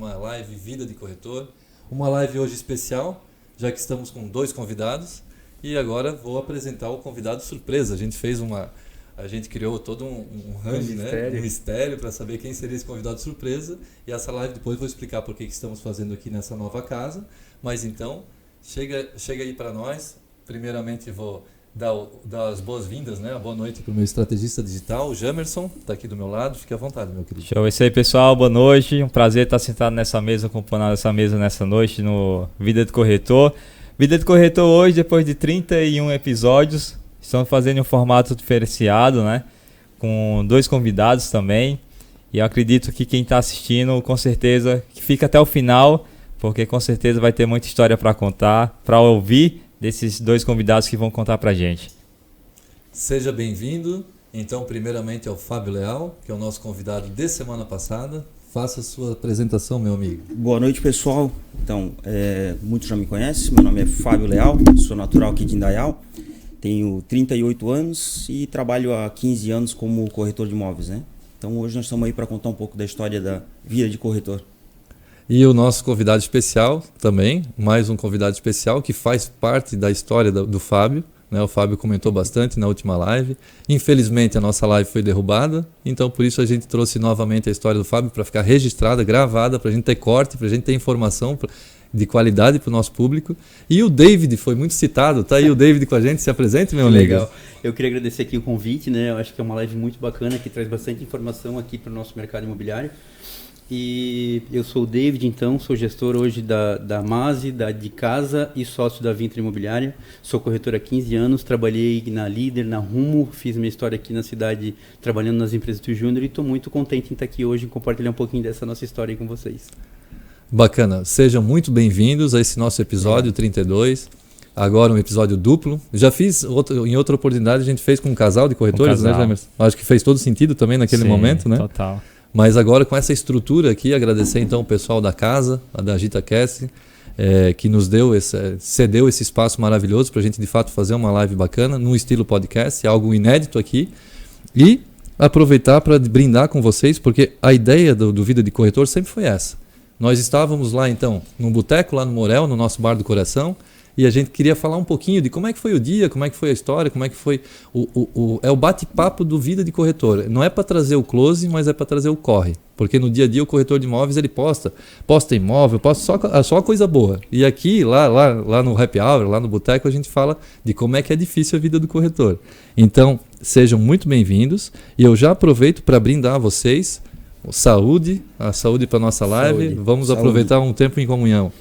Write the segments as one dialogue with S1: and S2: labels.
S1: uma live Vida de Corretor. Uma live hoje especial, já que estamos com 2 convidados. E agora vou apresentar o convidado surpresa. A gente criou todo um range, um mistério para saber quem seria esse convidado surpresa. E essa live depois vou explicar por que estamos fazendo aqui nessa nova casa. Mas então, chega aí para nós. Primeiramente vou dar as boas-vindas, né? A boa noite para o meu estrategista digital, o Jamerson, está aqui do meu lado. Fique à vontade, meu querido.
S2: Show, é isso aí, pessoal. Boa noite. Um prazer estar sentado nessa mesa, acompanhando essa mesa nessa noite no Vida de Corretor. Vida de Corretor hoje, depois de 31 episódios, estamos fazendo um formato diferenciado, né? Com 2 convidados também. E eu acredito que quem está assistindo, com certeza, que fica até o final, porque com certeza vai ter muita história para contar, para ouvir desses 2 convidados que vão contar para a gente.
S1: Seja bem-vindo. Então, primeiramente, ao Fábio Leal, que é o nosso convidado de semana passada. Faça a sua apresentação, meu amigo.
S3: Boa noite, pessoal. Então, muitos já me conhecem. Meu nome é Fábio Leal, sou natural aqui de Indaial. Tenho 38 anos e trabalho há 15 anos como corretor de imóveis, né? Então, hoje nós estamos aí para contar um pouco da história da vida de corretor.
S1: E o nosso convidado especial também, mais um convidado especial que faz parte da história do Fábio. Né? O Fábio comentou bastante na última live. Infelizmente a nossa live foi derrubada, então por isso a gente trouxe novamente a história do Fábio para ficar registrada, gravada, para a gente ter corte, para a gente ter informação de qualidade para o nosso público. E o David foi muito citado, tá aí o David com a gente, se apresente, meu amigo.
S4: Legal, eu queria agradecer aqui o convite, né? Eu acho que é uma live muito bacana, que traz bastante informação aqui para o nosso mercado imobiliário. E eu sou o David, então, sou gestor hoje da Mase, de casa e sócio da Vintra Imobiliária. Sou corretor há 15 anos, trabalhei na Líder, na Rumo, fiz minha história aqui na cidade trabalhando nas empresas do Júnior e estou muito contente em estar aqui hoje e compartilhar um pouquinho dessa nossa história aí com vocês.
S1: Bacana, sejam muito bem-vindos a esse nosso episódio 32. Agora um episódio duplo. Já fiz, em outra oportunidade a gente fez com um casal de corretores, né, Jamerson? Acho que fez todo sentido também naquele momento, né?
S2: Total.
S1: Mas agora com essa estrutura aqui, agradecer então o pessoal da casa, da GitaCast, que nos cedeu esse espaço maravilhoso para a gente de fato fazer uma live bacana, num estilo podcast, algo inédito aqui. E aproveitar para brindar com vocês, porque a ideia do Vida de Corretor sempre foi essa. Nós estávamos lá então, num boteco lá no Morel, no nosso Bar do Coração, e a gente queria falar um pouquinho de como é que foi o dia, como é que foi a história, como é que foi o bate-papo do Vida de Corretor. Não é para trazer o close, mas é para trazer o corre. Porque no dia a dia o corretor de imóveis ele posta imóvel, posta só coisa boa. E aqui, lá no Happy Hour, lá no boteco, a gente fala de como é que é difícil a vida do corretor. Então, sejam muito bem-vindos. E eu já aproveito para brindar a vocês a saúde para nossa live. Vamos aproveitar um tempo em comunhão.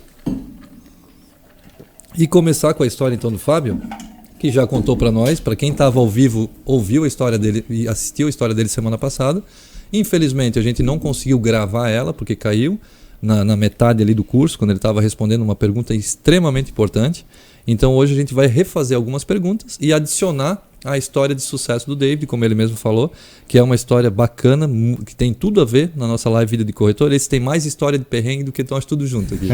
S1: E começar com a história então do Fábio, que já contou para nós, para quem estava ao vivo, ouviu a história dele e assistiu a história dele semana passada. Infelizmente a gente não conseguiu gravar ela, porque caiu na metade ali do curso, quando ele estava respondendo uma pergunta extremamente importante. Então hoje a gente vai refazer algumas perguntas e adicionar a história de sucesso do David, como ele mesmo falou, que é uma história bacana, que tem tudo a ver na nossa live Vida de Corretor. Esse tem mais história de perrengue do que nós tudo junto aqui.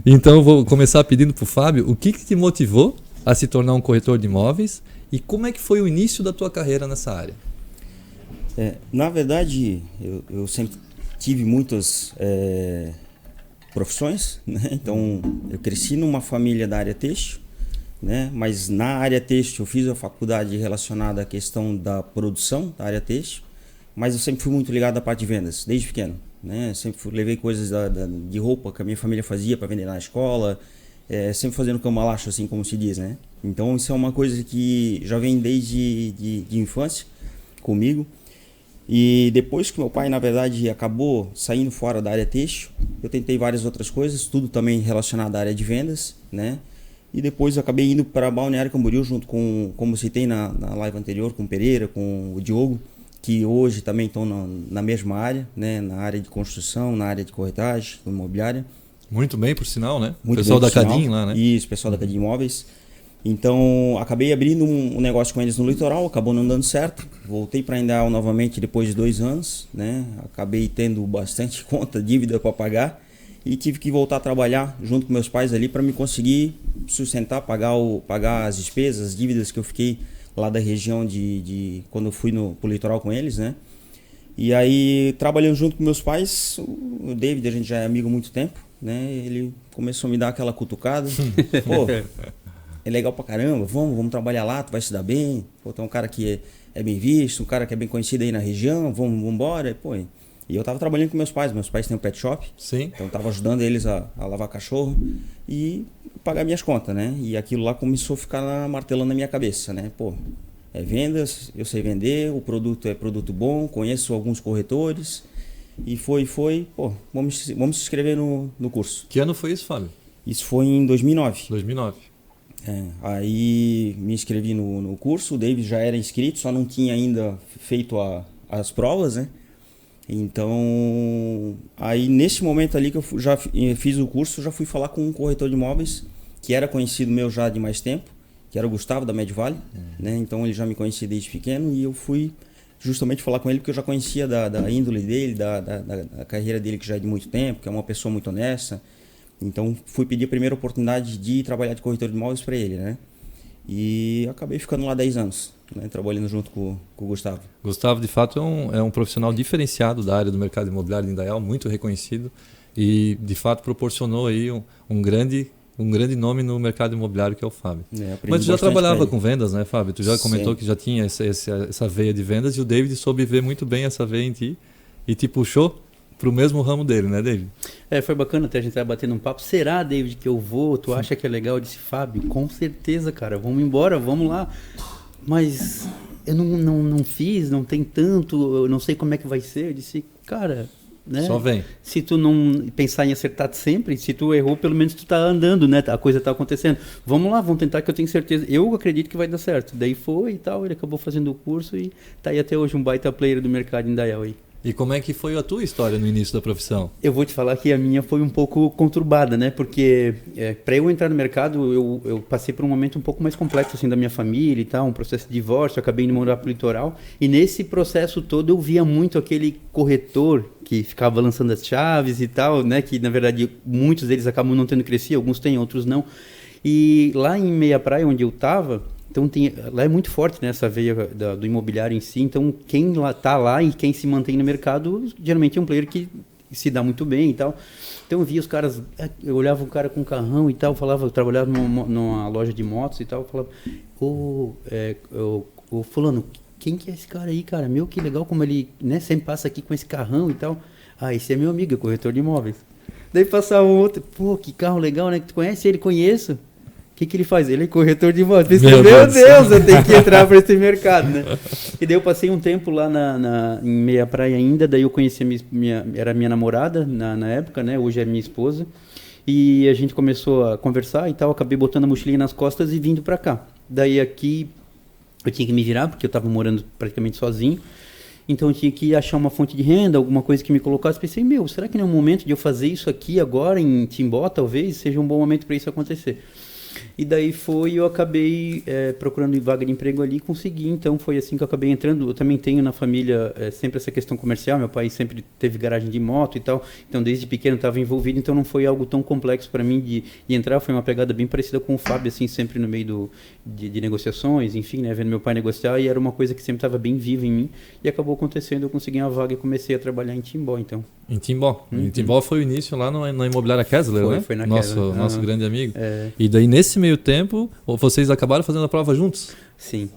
S1: Então eu vou começar pedindo para o Fábio, o que te motivou a se tornar um corretor de imóveis e como é que foi o início da tua carreira nessa área?
S3: Na verdade, eu sempre tive muitas profissões, né? Então eu cresci numa família da área têxtil, né? Mas na área têxtil eu fiz a faculdade relacionada à questão da produção da área têxtil, mas eu sempre fui muito ligado à parte de vendas, desde pequeno, né? Sempre levei coisas de roupa que a minha família fazia para vender na escola, sempre fazendo cambalacho, assim como se diz, né? Então isso é uma coisa que já vem desde de infância comigo. E depois que meu pai, na verdade, acabou saindo fora da área têxtil, eu tentei várias outras coisas, tudo também relacionado à área de vendas, né? E depois eu acabei indo para Balneário Camboriú junto com, como citei na live anterior, com o Pereira, com o Diogo, que hoje também estão na mesma área, né? Na área de construção, na área de corretagem, imobiliária.
S1: Muito bem, por sinal, né?
S3: Muito
S1: pessoal
S3: bem,
S1: da Cadim lá, né?
S3: Isso, pessoal da Cadim Imóveis. Então, acabei abrindo um negócio com eles no litoral, acabou não dando certo. Voltei para Indaial novamente depois de 2 anos, né? Acabei tendo bastante conta, dívida para pagar. E tive que voltar a trabalhar junto com meus pais ali para me conseguir sustentar, pagar as despesas, as dívidas que eu fiquei lá da região quando eu fui pro litoral com eles, né? E aí, trabalhando junto com meus pais, o David, a gente já é amigo há muito tempo, né? Ele começou a me dar aquela cutucada. Pô, é legal pra caramba, vamos trabalhar lá, tu vai se dar bem. Pô, tu é um cara que é bem visto, um cara que é bem conhecido aí na região, vamos embora. Pô, e eu tava trabalhando com meus pais têm um pet shop.
S1: Sim.
S3: Então eu tava ajudando eles a lavar cachorro e pagar minhas contas, né? E aquilo lá começou a ficar martelando na minha cabeça, né? Pô, é vendas, eu sei vender, o produto é produto bom, conheço alguns corretores. E foi, pô, vamos se inscrever no curso.
S1: Que ano foi isso, Fábio?
S3: Isso foi em 2009.
S1: 2009.
S3: Aí me inscrevi no curso, o David já era inscrito, só não tinha ainda feito as provas, né? Então, aí nesse momento ali que eu já fiz o curso, já fui falar com um corretor de imóveis que era conhecido meu já de mais tempo, que era o Gustavo da Medvale, né? Então ele já me conhecia desde pequeno e eu fui justamente falar com ele porque eu já conhecia da índole dele, da carreira dele que já é de muito tempo, que é uma pessoa muito honesta. Então fui pedir a primeira oportunidade de trabalhar de corretor de imóveis para ele, né? E acabei ficando lá 10 anos, né? Trabalhando junto com o Gustavo.
S1: Gustavo, de fato, é um profissional diferenciado da área do mercado imobiliário de Indaial, muito reconhecido e, de fato, proporcionou aí um grande nome no mercado imobiliário, que é o Fábio. Mas tu já trabalhava com vendas, né, Fábio? Tu já comentou que já tinha essa veia de vendas e o David soube ver muito bem essa veia em ti e te puxou para o mesmo ramo dele, né, David?
S4: Foi bacana até a gente estar batendo um papo. Será, David, que eu vou? Tu acha que é legal? Eu disse, Fábio, com certeza, cara, vamos embora, vamos lá. Mas eu não fiz, não tem tanto, eu não sei como é que vai ser. Eu disse, cara, né?
S1: Só vem.
S4: Se tu não pensar em acertar sempre, se tu errou, pelo menos tu tá andando, né? A coisa tá acontecendo. Vamos lá, vamos tentar, que eu tenho certeza. Eu acredito que vai dar certo. Daí foi e tal, ele acabou fazendo o curso e tá aí até hoje um baita player do mercado em Indaial aí.
S1: E como é que foi a tua história no início da profissão?
S4: Eu vou te falar que a minha foi um pouco conturbada, né? Porque para eu entrar no mercado, eu passei por um momento um pouco mais complexo assim da minha família e tal, um processo de divórcio, eu acabei indo morar pro litoral. E nesse processo todo eu via muito aquele corretor que ficava lançando as chaves e tal, né? Que na verdade muitos deles acabam não tendo crescido, alguns têm, outros não. E lá em Meia Praia, onde eu estava, então lá é muito forte, né, essa veia do imobiliário em si. Então quem está lá e quem se mantém no mercado geralmente é um player que se dá muito bem e tal. Então eu via os caras, eu olhava um cara com um carrão e tal, eu trabalhava numa loja de motos e tal, falava, ô fulano, quem que é esse cara aí, cara? Meu, que legal como ele, né, sempre passa aqui com esse carrão e tal. Ah, esse é meu amigo, é corretor de imóveis. Daí passava um outro, pô, que carro legal, né, que tu conhece ele? Conheço. O que ele faz? Ele é corretor de imóveis. Pensei, meu Deus, eu tenho que entrar para esse mercado, né? E daí eu passei um tempo lá em Meia Praia ainda, daí eu conheci era minha namorada na época, né? Hoje é minha esposa. E a gente começou a conversar e tal, acabei botando a mochilinha nas costas e vindo para cá. Daí aqui eu tinha que me virar, porque eu estava morando praticamente sozinho. Então eu tinha que achar uma fonte de renda, alguma coisa que me colocasse. Pensei, será que não é o momento de eu fazer isso aqui agora em Timbó? Talvez seja um bom momento para isso acontecer. E daí eu acabei procurando vaga de emprego ali e consegui. Então foi assim que eu acabei entrando. Eu também tenho na família sempre essa questão comercial. Meu pai sempre teve garagem de moto e tal. Então desde pequeno estava envolvido. Então não foi algo tão complexo para mim de entrar. Foi uma pegada bem parecida com o Fábio, assim, sempre no meio de negociações, enfim, né, vendo meu pai negociar. E era uma coisa que sempre estava bem viva em mim. E acabou acontecendo. Eu consegui uma vaga e comecei a trabalhar em Timbó, então.
S1: Em Timbó. Em Timbó foi o início lá na imobiliária Kessler, né?
S4: Foi na
S1: Kessler. Nosso grande amigo. E daí nesse meio tempo, vocês acabaram fazendo a prova juntos?
S4: Sim.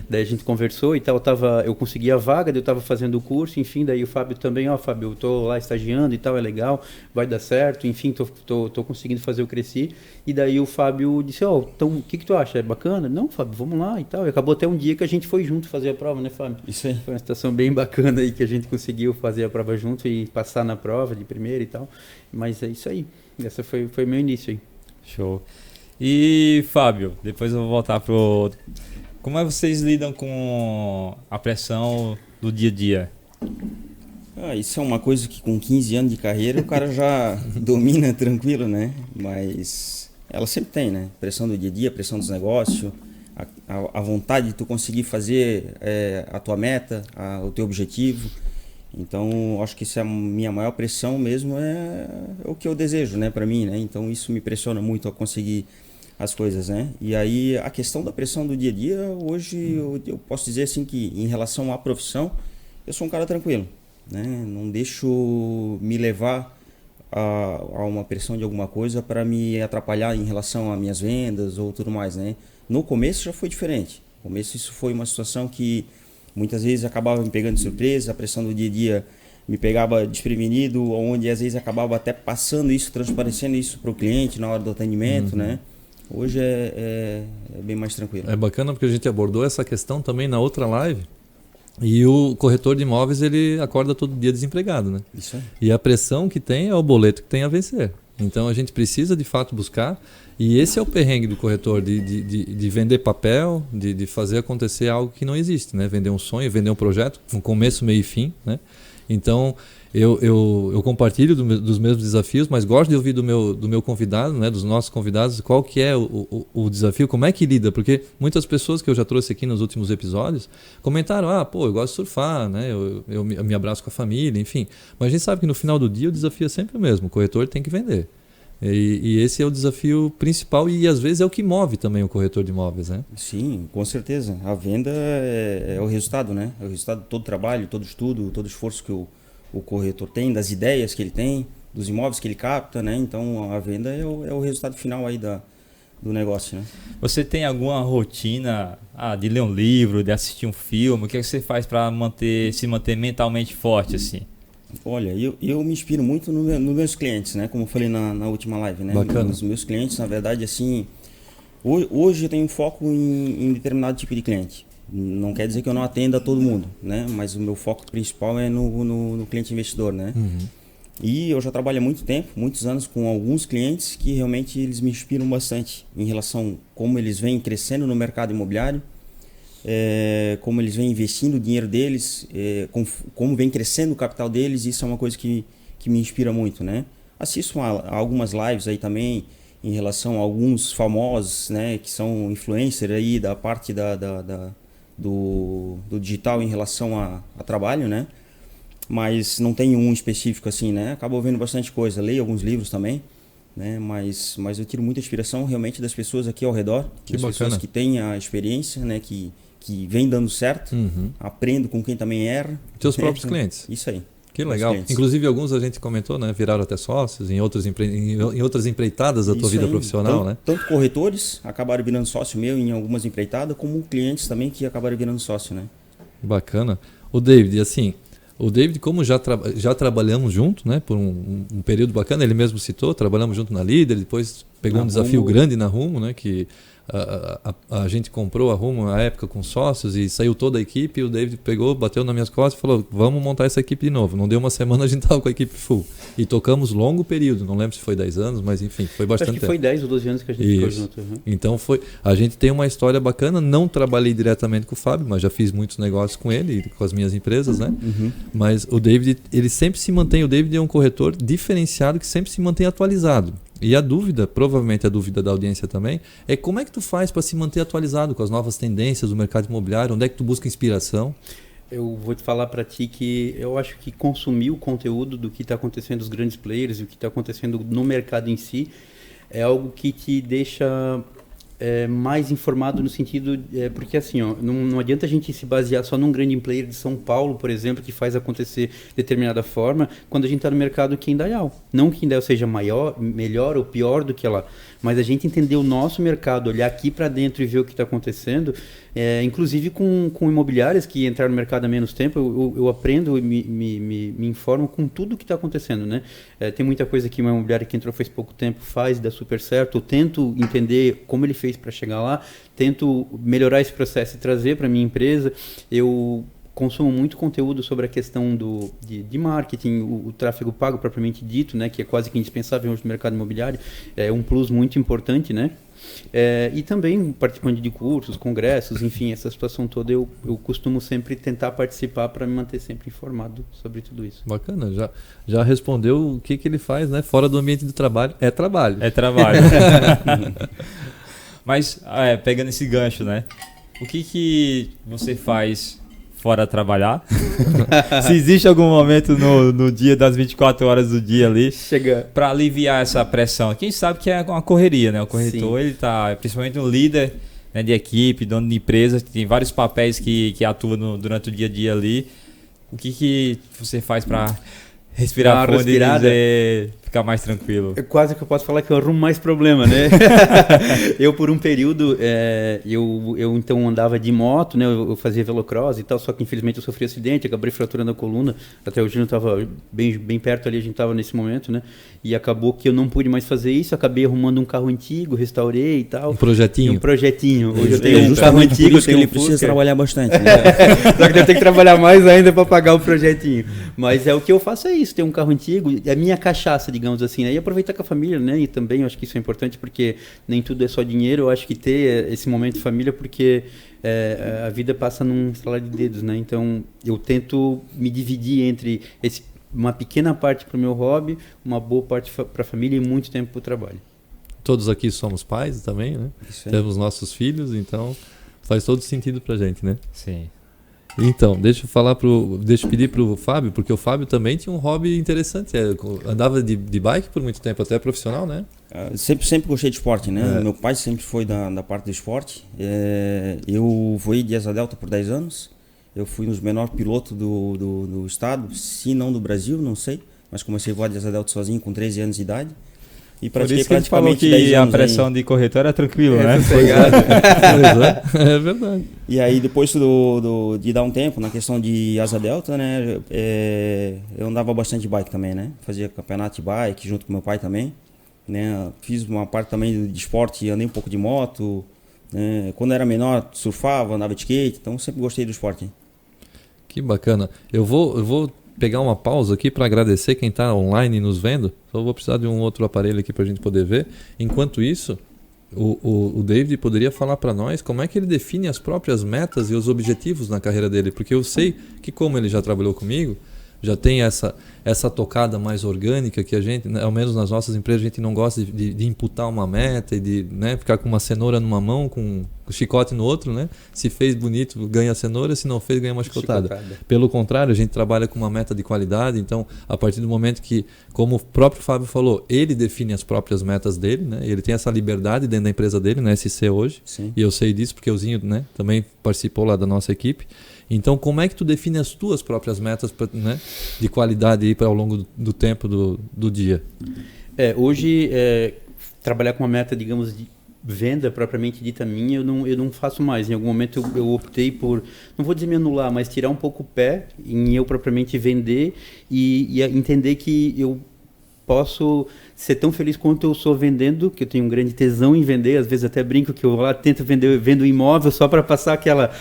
S4: Daí a gente conversou e tal, eu consegui a vaga, daí eu estava fazendo o curso, enfim, daí o Fábio também, Fábio, eu tô lá estagiando e tal, é legal, vai dar certo, enfim, tô conseguindo fazer, eu cresci. E daí o Fábio disse, então o que tu acha, é bacana? Não, Fábio, vamos lá e tal. E acabou até um dia que a gente foi junto fazer a prova, né, Fábio?
S3: Isso aí.
S4: Foi uma situação bem bacana aí que a gente conseguiu fazer a prova junto e passar na prova de primeira e tal. Mas é isso aí, essa foi meu início aí.
S2: Show. E Fábio, depois eu vou voltar pro... Como é que vocês lidam com a pressão do dia a dia?
S3: Isso é uma coisa que com 15 anos de carreira o cara já domina tranquilo, né? Mas ela sempre tem, né? Pressão do dia a dia, pressão dos negócios, a vontade de tu conseguir fazer a tua meta, o teu objetivo. Então, acho que isso é a minha maior pressão mesmo, é o que eu desejo, né, para mim, né? Então, isso me pressiona muito a conseguir as coisas, né? E aí, a questão da pressão do dia a dia, hoje eu posso dizer assim que em relação à profissão, eu sou um cara tranquilo, né? Não deixo me levar a uma pressão de alguma coisa para me atrapalhar em relação a minhas vendas ou tudo mais, né? No começo já foi diferente. No começo isso foi uma situação que muitas vezes acabava me pegando de surpresa, a pressão do dia a dia me pegava desprevenido, onde às vezes acabava até passando isso, transparecendo isso para o cliente na hora do atendimento, né? Hoje é bem mais tranquilo.
S1: É bacana porque a gente abordou essa questão também na outra live. E o corretor de imóveis, ele acorda todo dia desempregado, né?
S3: Isso aí.
S1: E a pressão que tem é o boleto que tem a vencer. Então a gente precisa de fato buscar, e esse é o perrengue do corretor, de vender papel, de fazer acontecer algo que não existe, né? Vender um sonho, vender um projeto, com começo, meio e fim, né? Então eu compartilho dos meus desafios, mas gosto de ouvir do meu convidado, né? Dos nossos convidados, qual que é o desafio, como é que lida, porque muitas pessoas que eu já trouxe aqui nos últimos episódios comentaram, eu gosto de surfar, né? Eu me abraço com a família, enfim, mas a gente sabe que no final do dia o desafio é sempre o mesmo, o corretor tem que vender. E esse é o desafio principal e às vezes é o que move também o corretor de imóveis, né?
S3: Sim, com certeza. A venda é o resultado, né? É o resultado de todo o trabalho, todo o estudo, todo o esforço que o corretor tem, das ideias que ele tem, dos imóveis que ele capta, né? Então a venda é o resultado final aí do negócio, né?
S2: Você tem alguma rotina de ler um livro, de assistir um filme? O que é que você faz para se manter mentalmente forte assim?
S3: Olha, eu me inspiro muito nos meus clientes, né? Como eu falei na última live, né?
S1: Bacana.
S3: Nos meus clientes, na verdade, assim, hoje eu tenho foco em determinado tipo de cliente. Não quer dizer que eu não atenda a todo mundo, né? Mas o meu foco principal é no cliente investidor, né? E eu já trabalho há muito tempo, muitos anos, com alguns clientes que realmente eles me inspiram bastante em relação a como eles vêm crescendo no mercado imobiliário, como eles vêm investindo o dinheiro deles, como vem crescendo o capital deles. Isso é uma coisa que me inspira muito, né? Assisto a algumas lives aí também em relação a alguns famosos, né, que são influencers aí da parte do digital em relação a trabalho, né? Mas não tem um específico assim, né? Acabo vendo bastante coisa, leio alguns livros também, né? Mas eu tiro muita inspiração realmente das pessoas aqui ao redor, das pessoas que têm a experiência, né, que vem dando certo, aprendo com quem também erra.
S1: Teus próprios clientes.
S3: Isso aí.
S1: Que legal. Inclusive alguns a gente comentou, né? Viraram até sócios em outras empreitadas da tua vida profissional, né?
S3: Tanto corretores acabaram virando sócio meu em algumas empreitadas, como clientes também que acabaram virando sócio, né?
S1: Bacana. O David, assim, como já trabalhamos junto, né? Por um período bacana, ele mesmo citou, trabalhamos junto na Líder, depois pegou um desafio grande na Rumo, né? Que a gente comprou a Rumo na época com sócios e saiu toda a equipe, e o David pegou, bateu nas minhas costas e falou, vamos montar essa equipe de novo. Não deu uma semana, a gente estava com a equipe full. E tocamos longo período, não lembro se foi 10 anos, mas enfim, foi bastante tempo.
S4: Acho que foi 10 ou 12 anos que a gente ficou junto.
S1: Então a gente tem uma história bacana, não trabalhei diretamente com o Fábio, mas já fiz muitos negócios com ele e com as minhas empresas, né? Mas o David, ele sempre se mantém, o David é um corretor diferenciado que sempre se mantém atualizado. E a dúvida, provavelmente a dúvida da audiência também, é como é que tu faz para se manter atualizado com as novas tendências do mercado imobiliário? Onde é que tu busca inspiração?
S4: Eu vou te falar para ti que eu acho que consumir o conteúdo do que está acontecendo dos grandes players e o que está acontecendo no mercado em si é algo que te deixa mais informado no sentido... porque assim, não adianta a gente se basear só num grande player de São Paulo, por exemplo, que faz acontecer de determinada forma, quando a gente está no mercado Quindaial. Não que Quindaial seja melhor ou pior do que lá, mas a gente entender o nosso mercado, olhar aqui para dentro e ver o que está acontecendo, inclusive com imobiliárias que entraram no mercado há menos tempo, eu aprendo e me informo com tudo o que está acontecendo, né? Tem muita coisa que uma imobiliária que entrou faz pouco tempo faz, dá super certo, eu tento entender como ele fez para chegar lá, tento melhorar esse processo e trazer para minha empresa. Eu consumo muito conteúdo sobre a questão de marketing, o tráfego pago propriamente dito, né, que é quase que indispensável hoje no mercado imobiliário, é um plus muito importante, né? E também participando de cursos, congressos, enfim, essa situação toda eu costumo sempre tentar participar para me manter sempre informado sobre tudo isso.
S1: Bacana, já respondeu o que ele faz, né? Fora do ambiente do trabalho, é trabalho.
S2: É trabalho. Mas, pegando esse gancho, né? O que você faz fora trabalhar? Se existe algum momento no dia das 24 horas do dia ali para aliviar essa pressão. Quem sabe que é uma correria, né? O corretor, ele tá, principalmente um líder, né, de equipe, dono de empresa, tem vários papéis que atua durante o dia a dia ali. o que você faz para respirar fundo e ficar mais tranquilo?
S4: Quase que eu posso falar que eu arrumo mais problema, né? Eu, por um período, eu então andava de moto, né? Eu fazia velocross e tal, só que infelizmente eu sofri acidente, acabei fraturando a coluna. Até o Júnior estava bem perto ali, a gente estava nesse momento, né? E acabou que eu não pude mais fazer isso, acabei arrumando um carro antigo, restaurei e tal.
S1: Um projetinho?
S4: Um projetinho. Hoje eu tenho um carro antigo, eu tenho
S3: ele precisa trabalhar bastante, né?
S4: Só que eu tenho que trabalhar mais ainda para pagar o projetinho. Mas o que eu faço é isso, ter um carro antigo, é a minha cachaça, digamos assim, né? E aproveitar com a família, né? E também eu acho que isso é importante porque nem tudo é só dinheiro, eu acho que ter esse momento de família porque a vida passa num estalar de dedos, né? Então eu tento me dividir entre uma pequena parte para o meu hobby, uma boa parte para a família e muito tempo para o trabalho.
S1: Todos aqui somos pais também, né? Temos nossos filhos, então faz todo sentido pra gente, né?
S2: Sim.
S1: Então, deixa eu pedir pro Fábio, porque o Fábio também tinha um hobby interessante. Andava de bike por muito tempo, até profissional, né?
S3: Sempre gostei de esporte, né? Meu pai sempre foi da parte do esporte. Eu voei de asa delta por 10 anos. Eu fui um dos menores pilotos do estado, se não do Brasil, não sei. Mas comecei a voar de asa delta sozinho com 13 anos de idade. E pratiquei
S2: por isso que a gente falou que a pressão de corretor era tranquilo, né?
S1: É verdade.
S3: E aí depois de dar um tempo na questão de asa delta, né? Eu andava bastante de bike também, né? Fazia campeonato de bike junto com meu pai também, né? Fiz uma parte também de esporte, andei um pouco de moto, né? Quando era menor surfava, andava de skate, então sempre gostei do esporte.
S1: Que bacana. Eu vou pegar uma pausa aqui para agradecer quem está online nos vendo. Só vou precisar de um outro aparelho aqui para a gente poder ver. Enquanto isso, o David poderia falar para nós como é que ele define as próprias metas e os objetivos na carreira dele. Porque eu sei que como ele já trabalhou comigo, já tem essa tocada mais orgânica que a gente, ao menos nas nossas empresas, a gente não gosta de imputar uma meta e de, né, ficar com uma cenoura numa mão, com o chicote no outro, né? Se fez bonito, ganha a cenoura, se não fez, ganha uma chicotada. Pelo contrário, a gente trabalha com uma meta de qualidade, então, a partir do momento que, como o próprio Fábio falou, ele define as próprias metas dele, né? Ele tem essa liberdade dentro da empresa dele, na SC hoje,
S3: Sim.
S1: E eu sei disso porque o Zinho, né, também participou lá da nossa equipe. Então, como é que tu define as tuas próprias metas, né, de qualidade aí ao longo do tempo do dia?
S4: Hoje, trabalhar com uma meta, digamos, de venda propriamente dita minha, eu não faço mais. Em algum momento eu optei por, não vou dizer me anular, mas tirar um pouco o pé em eu propriamente vender e entender que eu posso ser tão feliz quanto eu sou vendendo, que eu tenho um grande tesão em vender, às vezes até brinco que eu lá tento vendo imóvel só para passar aquela,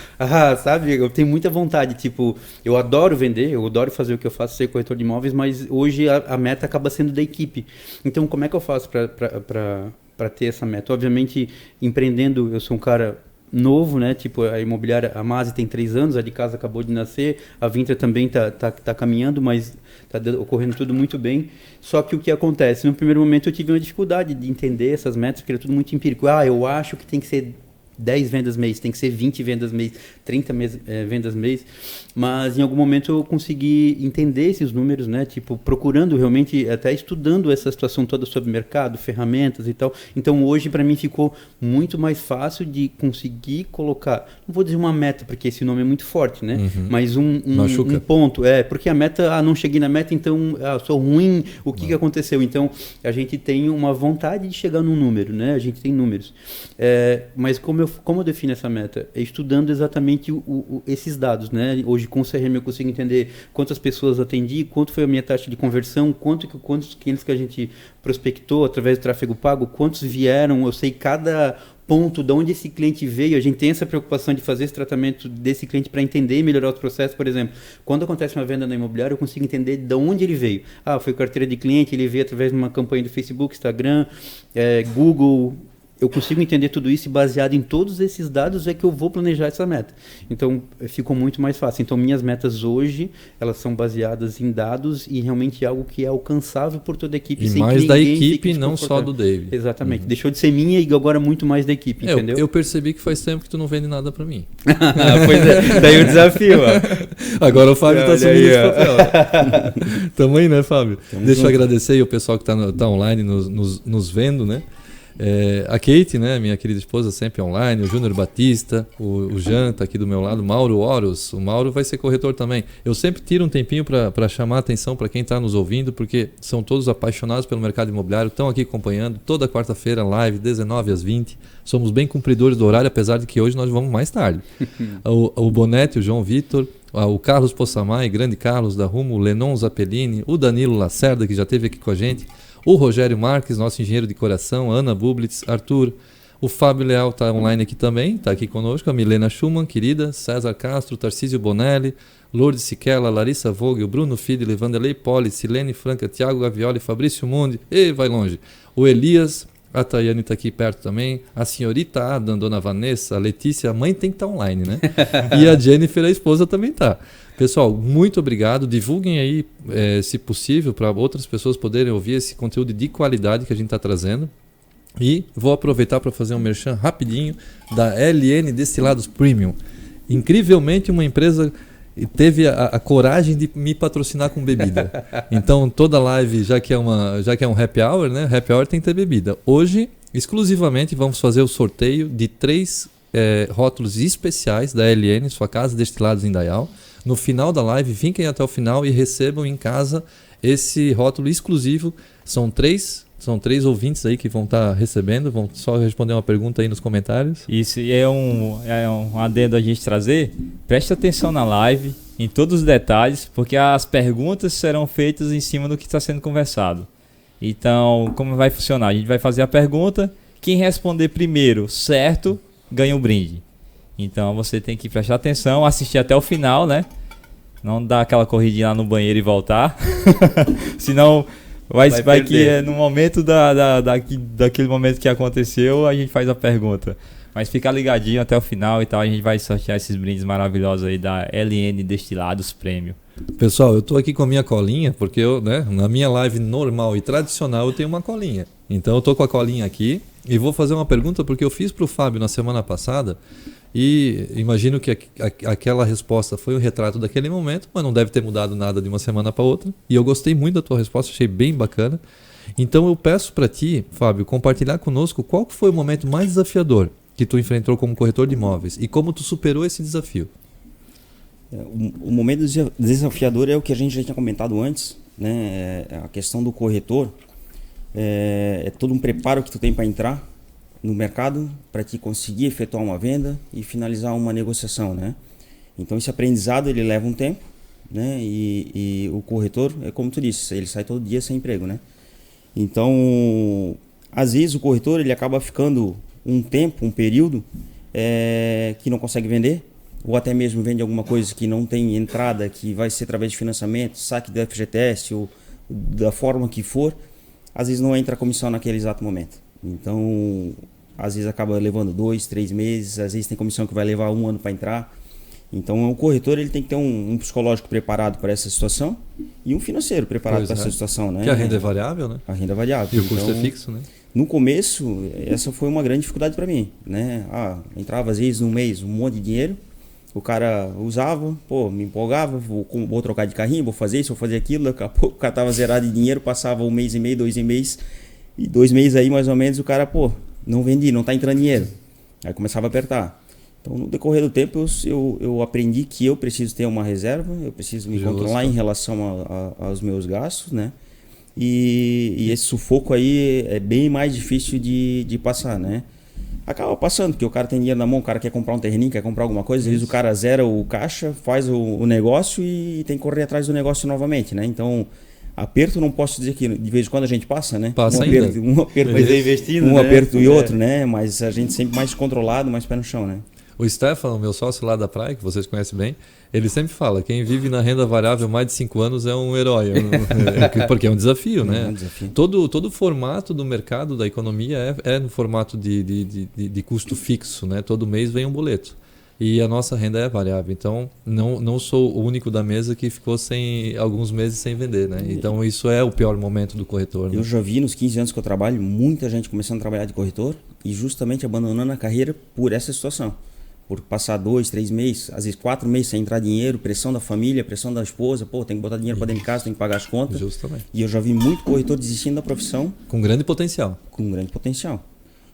S4: sabe, eu tenho muita vontade, tipo, eu adoro vender, eu adoro fazer o que eu faço, ser corretor de imóveis, mas hoje a meta acaba sendo da equipe. Então, como é que eu faço para ter essa meta? Obviamente, empreendendo, eu sou um cara novo, né? Tipo, a imobiliária, a Masi tem 3 anos, a de casa acabou de nascer, a Vintra também tá caminhando, mas tá ocorrendo tudo muito bem. Só que o que acontece? No primeiro momento eu tive uma dificuldade de entender essas metas, porque era tudo muito empírico. Eu acho que tem que ser 10 vendas mês, tem que ser 20 vendas mês, 30 vendas mês, mas em algum momento eu consegui entender esses números, né? Tipo, procurando realmente, até estudando essa situação toda sobre mercado, ferramentas e tal. Então hoje para mim ficou muito mais fácil de conseguir colocar, não vou dizer uma meta, porque esse nome é muito forte, né?
S1: Uhum.
S4: Mas um ponto, porque a meta, não cheguei na meta, então sou ruim, o que aconteceu? Então a gente tem uma vontade de chegar num número, né? A gente tem números, mas como eu defino essa meta? É estudando exatamente esses dados, né? Hoje com o CRM eu consigo entender quantas pessoas atendi, quanto foi a minha taxa de conversão, quantos clientes que a gente prospectou através do tráfego pago, quantos vieram, eu sei cada ponto de onde esse cliente veio, a gente tem essa preocupação de fazer esse tratamento desse cliente para entender e melhorar os processos. Por exemplo, quando acontece uma venda na imobiliária, eu consigo entender de onde ele veio. Foi carteira de cliente, ele veio através de uma campanha do Facebook, Instagram, Google. Eu consigo entender tudo isso e baseado em todos esses dados é que eu vou planejar essa meta. Então, ficou muito mais fácil. Então, minhas metas hoje, elas são baseadas em dados e realmente algo que é alcançável por toda a equipe.
S1: E mais da equipe, não só do David.
S4: Exatamente. Deixou de ser minha e agora muito mais da equipe, entendeu?
S1: Eu percebi que faz tempo que tu não vende nada pra mim.
S4: Pois é, daí o desafio. Ó.
S1: Agora o Fábio tá assumindo esse papel. Tamo aí, né, Fábio? Deixa eu agradecer aí o pessoal que tá online nos vendo, né? A Kate, né, minha querida esposa, sempre online, o Júnior Batista, o Jean tá aqui do meu lado, Mauro Horus, o Mauro vai ser corretor também. Eu sempre tiro um tempinho para chamar a atenção para quem está nos ouvindo, porque são todos apaixonados pelo mercado imobiliário, estão aqui acompanhando toda quarta-feira, live, 19 às 20. Somos bem cumpridores do horário, apesar de que hoje nós vamos mais tarde. O Bonetti, o João Vitor, o Carlos Possamay, grande Carlos da Rumo, o Lenon Zappellini, o Danilo Lacerda, que já esteve aqui com a gente, o Rogério Marques, nosso engenheiro de coração, Ana Bublitz, Arthur, o Fábio Leal está online aqui também, está aqui conosco, a Milena Schumann, querida, César Castro, Tarcísio Bonelli, Lourdes Siquela, Larissa Vogel, Bruno Fidele, Vanderlei Poli, Silene Franca, Thiago Gavioli, Fabrício Mundi, e vai longe. O Elias, a Tayane está aqui perto também, a senhorita Adam, Dona Vanessa, a Letícia, a mãe tem que estar online, né? E a Jennifer, a esposa, também está. Pessoal, muito obrigado. Divulguem aí, se possível, para outras pessoas poderem ouvir esse conteúdo de qualidade que a gente está trazendo. E vou aproveitar para fazer um merchan rapidinho da LN Destilados Premium. Incrivelmente, uma empresa teve a coragem de me patrocinar com bebida. Então, toda live, já que é um happy hour, né? Happy hour tem que ter bebida. Hoje, exclusivamente, vamos fazer o sorteio de 3 rótulos especiais da LN, sua casa Destilados Indaial. No final da live, fiquem até o final e recebam em casa esse rótulo exclusivo. São três ouvintes aí que vão estar recebendo. Vão só responder uma pergunta aí nos comentários.
S2: Isso, e é um adendo a gente trazer. Preste atenção na live, em todos os detalhes, porque as perguntas serão feitas em cima do que está sendo conversado. Então, como vai funcionar? A gente vai fazer a pergunta, quem responder primeiro certo, ganha um brinde. Então você tem que prestar atenção, assistir até o final, né? Não dar aquela corridinha lá no banheiro e voltar. Senão vai que no momento daquele momento que aconteceu, a gente faz a pergunta. Mas fica ligadinho até o final e tal, a gente vai sortear esses brindes maravilhosos aí da LN Destilados Premium.
S1: Pessoal, eu estou aqui com a minha colinha, porque na minha live normal e tradicional eu tenho uma colinha. Então eu estou com a colinha aqui e vou fazer uma pergunta, porque eu fiz para o Fábio na semana passada e imagino que aquela resposta foi um retrato daquele momento, mas não deve ter mudado nada de uma semana para outra. E eu gostei muito da tua resposta, achei bem bacana. Então eu peço para ti, Fábio, compartilhar conosco qual foi o momento mais desafiador que tu enfrentou como corretor de imóveis e como tu superou esse desafio.
S3: O momento desafiador é o que a gente já tinha comentado antes, né? A questão do corretor é todo um preparo que tu tem para entrar no mercado, para te conseguir efetuar uma venda e finalizar uma negociação, né? Então esse aprendizado ele leva um tempo, né? E o corretor, é como tu disse, ele sai todo dia sem emprego, né? Então, às vezes o corretor ele acaba ficando um período que não consegue vender, ou até mesmo vende alguma coisa que não tem entrada, que vai ser através de financiamento, saque do FGTS ou da forma que for, às vezes não entra a comissão naquele exato momento. Então, às vezes acaba levando 2, 3 meses, às vezes tem comissão que vai levar 1 ano para entrar. Então, o corretor ele tem que ter um psicológico preparado para essa situação e um financeiro preparado para essa situação, né?
S1: Porque a renda é variável, né?
S3: A renda é variável.
S1: E o custo é fixo, né?
S3: No começo, essa foi uma grande dificuldade para mim, né? Entrava às vezes no mês um monte de dinheiro, o cara usava, me empolgava, vou trocar de carrinho, vou fazer isso, vou fazer aquilo, daqui a pouco o cara tava zerado de dinheiro, passava 1 mês e meio, 2 meses, e 2 meses aí mais ou menos o cara, não vendi, não tá entrando dinheiro. Aí começava a apertar. Então no decorrer do tempo eu aprendi que eu preciso ter uma reserva, eu preciso me controlar em relação aos meus gastos, né? E esse sufoco aí é bem mais difícil de passar, né? Acaba passando, porque o cara tem dinheiro na mão, o cara quer comprar um terreninho, quer comprar alguma coisa, às vezes o cara zera o caixa, faz o negócio e tem que correr atrás do negócio novamente, né? Então, aperto não posso dizer que de vez em quando a gente passa, né?
S1: Passa
S3: um aperto,
S4: mas é investindo,
S3: um
S4: né?
S3: aperto e outro, né? Mas a gente sempre mais controlado, mais pé no chão, né?
S1: O Stefano, meu sócio lá da praia, que vocês conhecem bem, ele sempre fala, quem vive na renda variável mais de 5 anos é um herói, porque é um desafio, né?
S3: É um desafio.
S1: Todo o formato do mercado, da economia, é no formato de custo fixo, né? Todo mês vem um boleto. E a nossa renda é variável, então não sou o único da mesa que ficou alguns meses sem vender, né? Então isso é o pior momento do corretor. Né?
S3: Eu já vi nos 15 anos que eu trabalho, muita gente começando a trabalhar de corretor e justamente abandonando a carreira por essa situação. Por passar 2, 3 meses, às vezes 4 meses sem entrar dinheiro, pressão da família, pressão da esposa, tem que botar dinheiro para dentro de casa, tem que pagar as contas.
S1: Justamente.
S3: E eu já vi muito corretor desistindo da profissão.
S1: Com grande potencial.
S3: Com grande potencial.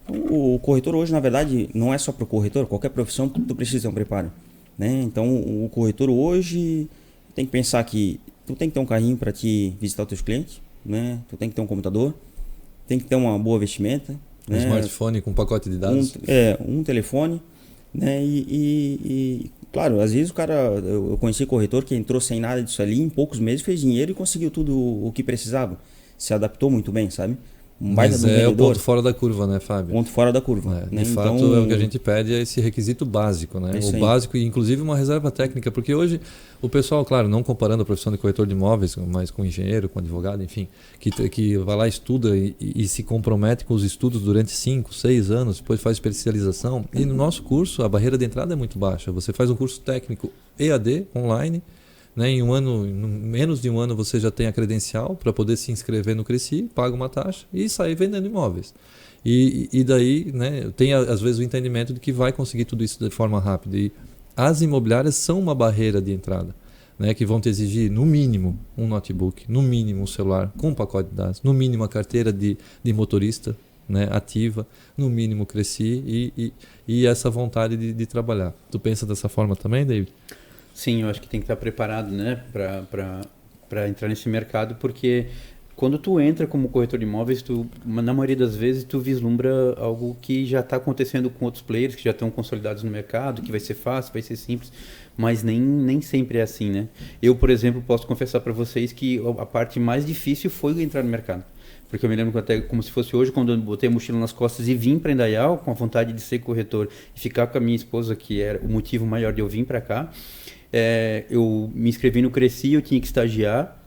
S3: Então, o corretor hoje, na verdade, não é só para o corretor, qualquer profissão tu precisa ter um preparo, né? Então, o corretor hoje tem que pensar que tu tem que ter um carrinho para te visitar os teus clientes, né? Tu tem que ter um computador, tem que ter uma boa vestimenta,
S1: Um
S3: né?
S1: smartphone com pacote de dados.
S3: Um telefone, né? E claro, às vezes o cara, eu conheci corretor que entrou sem nada disso ali, em poucos meses fez dinheiro e conseguiu tudo o que precisava. Se adaptou muito bem, sabe?
S1: Mas é o ponto fora da curva, né, Fábio?
S3: Ponto fora da curva.
S1: De fato, é o que a gente pede, é esse requisito básico, né? O básico e inclusive uma reserva técnica, porque hoje o pessoal, claro, não comparando a profissão de corretor de imóveis, mas com engenheiro, com advogado, enfim, que vai lá, estuda e se compromete com os estudos durante 5, 6 anos, depois faz especialização. E no nosso curso, a barreira de entrada é muito baixa. Você faz um curso técnico EAD, online, né? Em menos de um ano você já tem a credencial para poder se inscrever no Cresci, paga uma taxa e sair vendendo imóveis. E daí, né, tem às vezes o entendimento de que vai conseguir tudo isso de forma rápida. E as imobiliárias são uma barreira de entrada, né, que vão te exigir no mínimo um notebook, no mínimo um celular com um pacote de dados, no mínimo a carteira de motorista, né, ativa, no mínimo Cresci e essa vontade de trabalhar. Tu pensa dessa forma também, David?
S4: Sim, eu acho que tem que estar preparado, né, para entrar nesse mercado, porque quando tu entra como corretor de imóveis, na maioria das vezes tu vislumbra algo que já está acontecendo com outros players que já estão consolidados no mercado, que vai ser fácil, vai ser simples, mas nem sempre é assim, né? Eu, por exemplo, posso confessar para vocês que a parte mais difícil foi entrar no mercado. Porque eu me lembro até como se fosse hoje, quando eu botei a mochila nas costas e vim para Indaial com a vontade de ser corretor e ficar com a minha esposa, que era o motivo maior de eu vir para cá. Eu me inscrevi no Cresci, eu tinha que estagiar,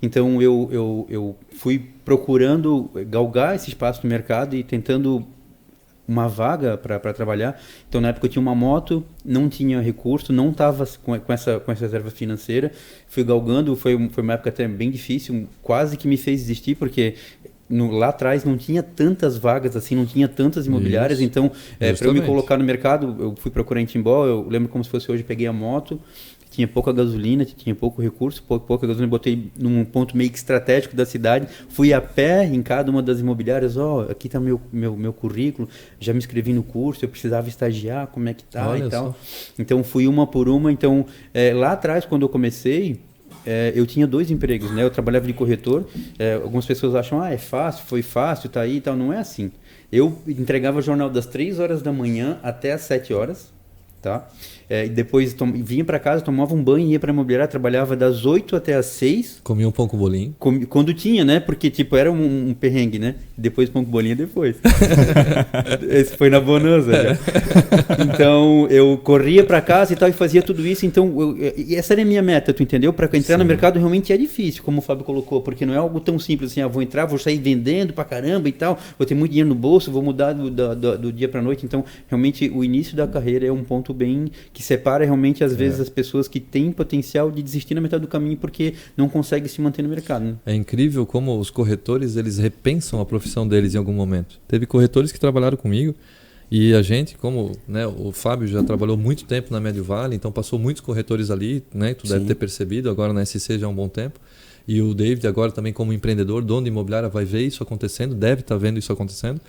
S4: então eu fui procurando galgar esse espaço no mercado e tentando uma vaga para trabalhar. Então na época eu tinha uma moto, não tinha recurso, não estava com essa reserva financeira, fui galgando, foi uma época até bem difícil, quase que me fez desistir, porque lá atrás não tinha tantas vagas assim, não tinha tantas imobiliárias. Isso. Então para eu me colocar no mercado, eu fui procurar em Timbó, eu lembro como se fosse hoje, peguei a moto, tinha pouca gasolina, tinha pouco recurso, pouca gasolina, botei num ponto meio que estratégico da cidade, fui a pé em cada uma das imobiliárias, aqui está meu currículo, já me inscrevi no curso, eu precisava estagiar, como é que tá. Olha e tal. Só. Então fui uma por uma. Então lá atrás, quando eu comecei, eu tinha 2 empregos, né? Eu trabalhava de corretor, algumas pessoas acham, é fácil, foi fácil, tá aí e tal, não é assim. Eu entregava o jornal das 3 horas da manhã até as 7 horas, tá? E depois vinha para casa, tomava um banho, ia para a imobiliária, trabalhava das 8 até as 6.
S1: Comia um pão com bolinho.
S4: Quando tinha, né? Porque tipo, era um perrengue, né? Depois pão com bolinho depois. Esse foi na bonança. Então eu corria para casa e tal e fazia tudo isso. Então e essa era a minha meta, tu entendeu? Para entrar no mercado realmente é difícil, como o Fábio colocou, porque não é algo tão simples assim, vou entrar, vou sair vendendo pra caramba e tal, vou ter muito dinheiro no bolso, vou mudar do dia para noite. Então realmente o início da carreira é um ponto bem que separa realmente às vezes as pessoas que têm potencial de desistir na metade do caminho porque não conseguem se manter no mercado, né?
S1: É incrível como os corretores, eles repensam a profissão deles em algum momento. Teve corretores que trabalharam comigo e a gente, como, né, o Fábio já trabalhou muito tempo na Médio Vale, então passou muitos corretores ali, né? Tu deve ter percebido, agora na SC já há um bom tempo. E o David agora também como empreendedor, dono de imobiliária, vai ver isso acontecendo, deve estar vendo isso acontecendo.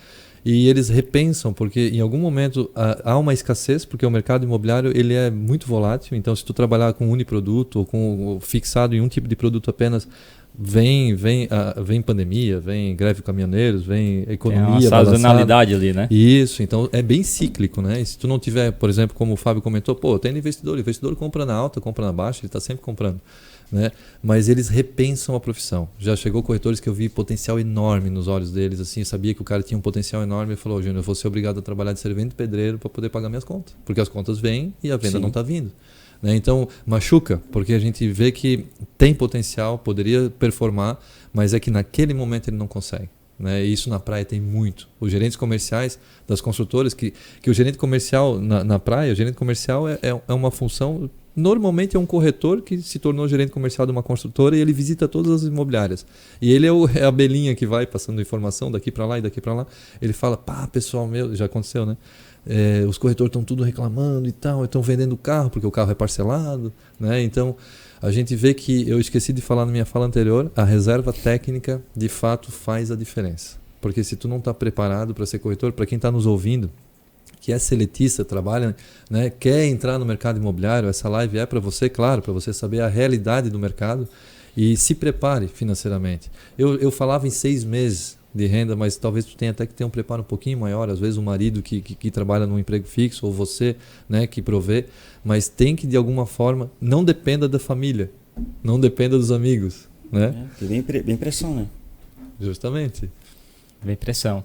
S1: E eles repensam, porque em algum momento há uma escassez, porque o mercado imobiliário ele é muito volátil. Então, se tu trabalhar com uniproduto ou fixado em um tipo de produto apenas, vem pandemia, vem greve de caminhoneiros, vem economia.
S2: Tem uma sazonalidade ali, né?
S1: Isso, então é bem cíclico, né? E se tu não tiver, por exemplo, como o Fábio comentou, tem investidor, o investidor compra na alta, compra na baixa, ele está sempre comprando. Né? Mas eles repensam a profissão. Já chegou corretores que eu vi potencial enorme nos olhos deles, assim, eu sabia que o cara tinha um potencial enorme e falou, Júnior, eu vou ser obrigado a trabalhar de servente pedreiro para poder pagar minhas contas, porque as contas vêm e a venda não está vindo, né? Então machuca, porque a gente vê que tem potencial, poderia performar, mas é que naquele momento ele não consegue, né? E isso na praia tem muito. Os gerentes comerciais das construtoras, que o gerente comercial na praia, o gerente comercial é uma função. Normalmente é um corretor que se tornou gerente comercial de uma construtora e ele visita todas as imobiliárias. E ele é a abelhinha que vai passando informação daqui para lá e daqui para lá. Ele fala, pessoal, já aconteceu, né? Os corretores estão tudo reclamando e tal, estão vendendo o carro porque o carro é parcelado, né? Então a gente vê que, eu esqueci de falar na minha fala anterior, a reserva técnica de fato faz a diferença. Porque se tu não está preparado para ser corretor, para quem está nos ouvindo, que é seletista, trabalha, né, quer entrar no mercado imobiliário, essa live é para você, claro, para você saber a realidade do mercado e se prepare financeiramente. Eu falava em 6 meses de renda, mas talvez tu tenha até que ter um preparo um pouquinho maior, às vezes o marido que trabalha num emprego fixo, ou você, né, que provê, mas tem que de alguma forma, não dependa da família, não dependa dos amigos, né?
S3: Bem pressão, né?
S1: Justamente.
S2: Bem pressão.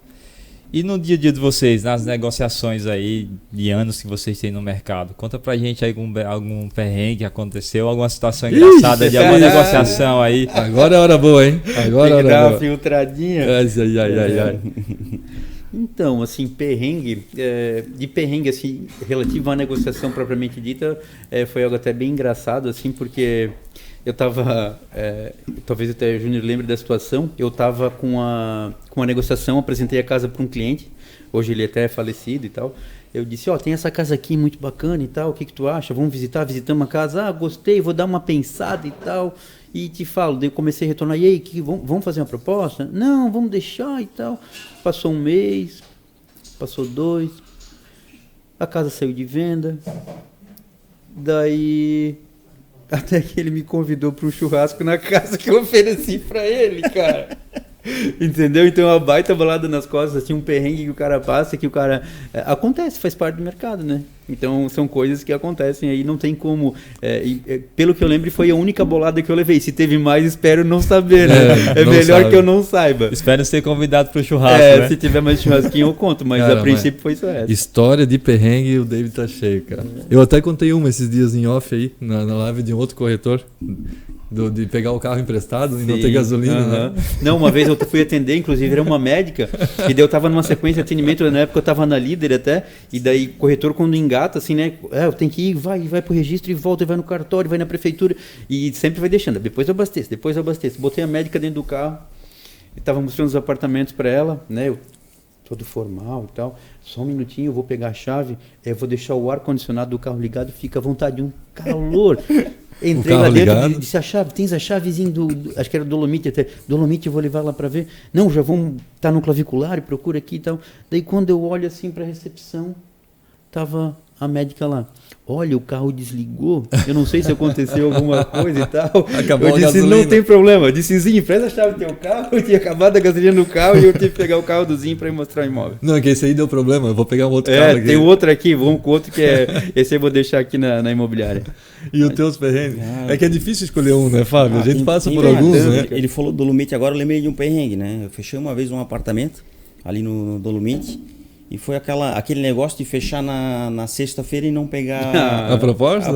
S2: E no dia a dia de vocês, nas negociações aí de anos que vocês têm no mercado, conta pra gente aí algum perrengue que aconteceu, alguma situação engraçada de alguma negociação aí.
S1: Agora é hora boa, hein? Agora é
S4: Tem que dar
S1: hora
S4: uma
S1: boa.
S4: filtradinha.
S1: Ai.
S4: Então, assim, perrengue, de perrengue, assim, relativo à negociação propriamente dita, foi algo até bem engraçado, assim, porque eu estava, talvez até o Júnior lembre da situação, eu estava com a negociação, apresentei a casa para um cliente, hoje ele até é falecido e tal, eu disse, tem essa casa aqui muito bacana e tal, o que tu acha? Vamos visitar, visitamos a casa, gostei, vou dar uma pensada e tal, e te falo, daí eu comecei a retornar, e aí, vamos fazer uma proposta? Não, vamos deixar e tal. Passou 1 mês, passou 2, a casa saiu de venda, daí até que ele me convidou para um churrasco na casa que eu ofereci para ele, cara. Entendeu? Então a baita balada nas costas, assim, um perrengue que o cara passa, que o cara... acontece, faz parte do mercado, né? Então são coisas que acontecem aí, não tem como... pelo que eu lembro, foi a única bolada que eu levei. Se teve mais, espero não saber, né? É melhor que eu não saiba.
S2: Espero ser convidado para o churrasco, né?
S4: Se tiver mais churrasquinho eu conto, mas
S1: Cara,
S4: a princípio foi só essa.
S1: História de perrengue, o David tá cheio, cara. Eu até contei uma esses dias em off aí, na live de um outro corretor. De pegar o carro emprestado e não ter gasolina, né?
S4: Não, uma vez eu fui atender, inclusive era uma médica, e daí eu tava numa sequência de atendimento, na época eu tava na Líder até, e daí corretor quando engata, assim, né? Eu tenho que ir, vai pro registro e volta, e vai no cartório, vai na prefeitura, e sempre vai deixando, depois eu abasteço. Botei a médica dentro do carro, e tava mostrando os apartamentos para ela, né? Eu todo formal e tal, só um minutinho, eu vou pegar a chave, eu vou deixar o ar-condicionado do carro ligado, fica à vontade, um calor... Entrei lá dentro, disse a chave, tens a chavezinha acho que era Dolomite até, Dolomite eu vou levar lá para ver, não, já vamos estar no clavicular e procura aqui e tal, daí quando eu olho assim para a recepção, tava a médica lá, olha, o carro desligou, eu não sei se aconteceu alguma coisa e tal.
S1: Acabou
S4: eu disse,
S1: a gasolina.
S4: não tem problema. Eu disse, Zinho, presta a chave do teu carro. Eu tinha acabado a gasolina no carro e eu tive que pegar o carro do Zinho para ir mostrar o imóvel.
S1: Não, que esse aí deu problema, eu vou pegar um outro carro aqui.
S4: Tem outro aqui, vamos com outro que esse eu vou deixar aqui na imobiliária.
S1: E os teus perrengues? É que é difícil escolher um, né, Fábio? A gente passa por alguns, né?
S3: Ele falou Dolomite, agora eu lembrei de um perrengue, né? Eu fechei uma vez um apartamento ali no Dolomite. E foi aquele negócio de fechar na sexta-feira e não pegar
S1: a proposta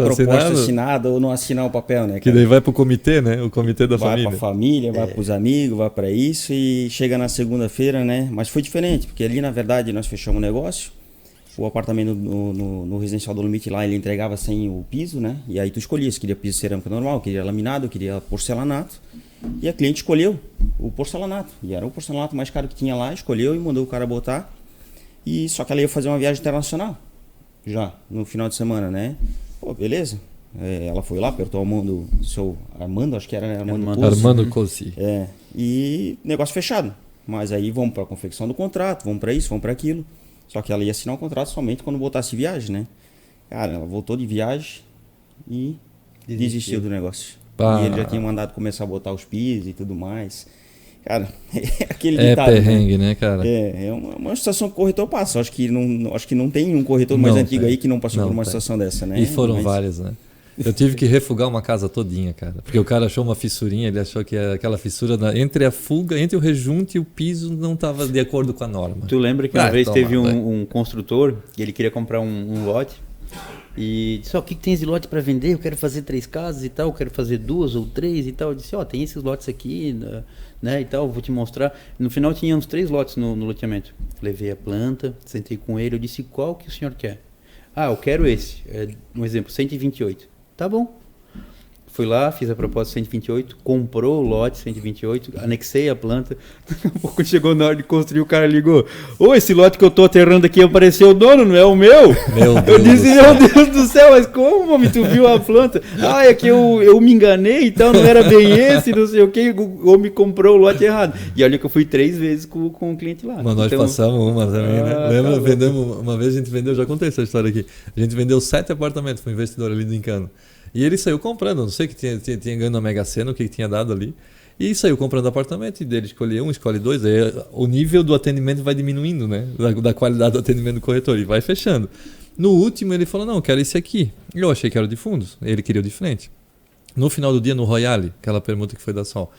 S3: assinada ou não assinar o papel, né? Cara?
S1: Que daí vai pro comitê, né? O comitê da família.
S3: Vai pra família, vai pros amigos, vai pra isso e chega na segunda-feira, né? Mas foi diferente, porque ali na verdade nós fechamos o negócio. O apartamento no residencial do Dolomite lá, ele entregava sem o piso, né? E aí tu escolhia se queria piso cerâmica normal, queria laminado, queria porcelanato. E a cliente escolheu o porcelanato. E era o porcelanato mais caro que tinha lá, escolheu e mandou o cara botar. E só que ela ia fazer uma viagem internacional já no final de semana, né? Pô, beleza. Ela foi lá, apertou a mão do seu Armando, acho que era
S1: Armando Cossi.
S3: E negócio fechado. Mas aí vamos para a confecção do contrato, vamos para isso, vamos para aquilo. Só que ela ia assinar o contrato somente quando voltasse viagem, né? Cara, ela voltou de viagem e desistiu do negócio. E ele já tinha mandado começar a botar os pisos e tudo mais. Cara, é aquele ditado,
S1: perrengue, né, cara?
S3: É uma situação que o corretor passa. Acho que não tem um corretor mais antigo aí que não passou por uma situação dessa, né?
S1: E foram várias, né? Eu tive que refugar uma casa todinha, cara. Porque o cara achou uma fissurinha, ele achou que aquela fissura entre a fuga, entre o rejunte e o piso não estava de acordo com a norma.
S4: Tu lembra que uma vez teve um construtor e ele queria comprar um lote e disse, o que tens de lote para vender? Eu quero fazer 3 casas e tal, eu quero fazer 2 ou 3 e tal. Eu disse, tem esses lotes aqui, né, e tal, vou te mostrar. No final tinha uns 3 lotes no loteamento. Levei a planta, sentei com ele, eu disse, qual que o senhor quer? Eu quero esse. Um exemplo, 128. Tá bom. Fui lá, fiz a proposta 128, comprou o lote 128, anexei a planta. Daqui a pouco chegou na hora de construir, o cara ligou: ô, esse lote que eu tô aterrando aqui apareceu o dono, não é o meu?
S1: Meu
S4: Eu
S1: Deus
S4: disse:
S1: do céu.
S4: meu Deus do céu, mas como, homem, tu viu a planta? Ah, é que eu me enganei, então não era bem esse, não sei o que, o homem comprou o lote errado. E olha que eu fui 3 vezes com o cliente lá.
S1: Mas nós
S4: Então,
S1: passamos uma também, né? Lembra?
S4: tá
S1: Vendemos, uma vez a gente vendeu, já contei essa história aqui. A gente vendeu 7 apartamentos para um investidor ali do Encano. E ele saiu comprando, não sei o que tinha ganho na Mega Sena, o que tinha dado ali. E saiu comprando apartamento, e dele escolhe um, escolhe dois. Aí o nível do atendimento vai diminuindo, né? Da qualidade do atendimento do corretor, e vai fechando. No último ele falou: não, quero esse aqui. Eu achei que era o de fundos, ele queria o de frente. No final do dia, no Royale, aquela permuta que foi da Sol.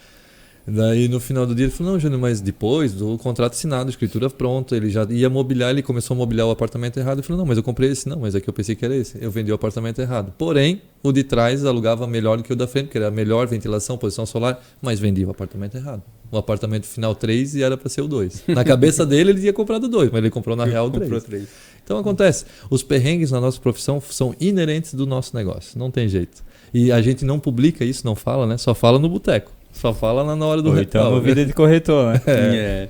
S1: Daí no final do dia ele falou: não, Júnior, mas depois do contrato assinado, escritura pronta, ele já ia mobiliar, ele começou a mobiliar o apartamento errado. Ele falou: não, mas eu comprei esse. Não, mas é que eu pensei que era esse. Eu vendi o apartamento errado. Porém, o de trás alugava melhor do que o da frente, porque era melhor ventilação, posição solar, mas vendia o apartamento errado. O apartamento final 3 e era para ser o 2. Na cabeça dele ele tinha comprado 2, mas ele comprou na real 3. Então acontece, os perrengues na nossa profissão são inerentes do nosso negócio, não tem jeito. E a gente não publica isso, não fala, né? Só fala no boteco. Só fala na hora do
S2: Então,
S1: ritual.
S2: no vida de corretor, né?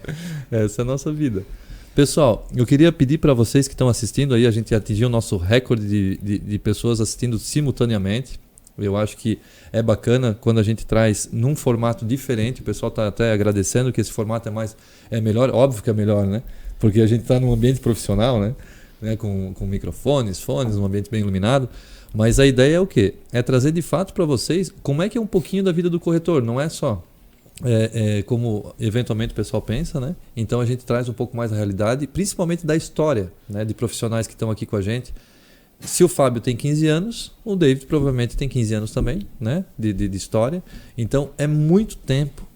S1: Essa é a nossa vida. Pessoal, eu queria pedir para vocês que estão assistindo aí, a gente atingiu o nosso recorde de pessoas assistindo simultaneamente. Eu acho que é bacana quando a gente traz num formato diferente. O pessoal está até agradecendo que esse formato é melhor. Óbvio que é melhor, né? Porque a gente está num ambiente profissional, né? Com microfones, fones, um ambiente bem iluminado. Mas a ideia é o quê? É trazer de fato para vocês como é que é um pouquinho da vida do corretor. Não é só como eventualmente o pessoal pensa, né? Então a gente traz um pouco mais da realidade, principalmente da história, né? De profissionais que estão aqui com a gente. Se o Fábio tem 15 anos, o David provavelmente tem 15 anos também, né? De história. Então é muito tempo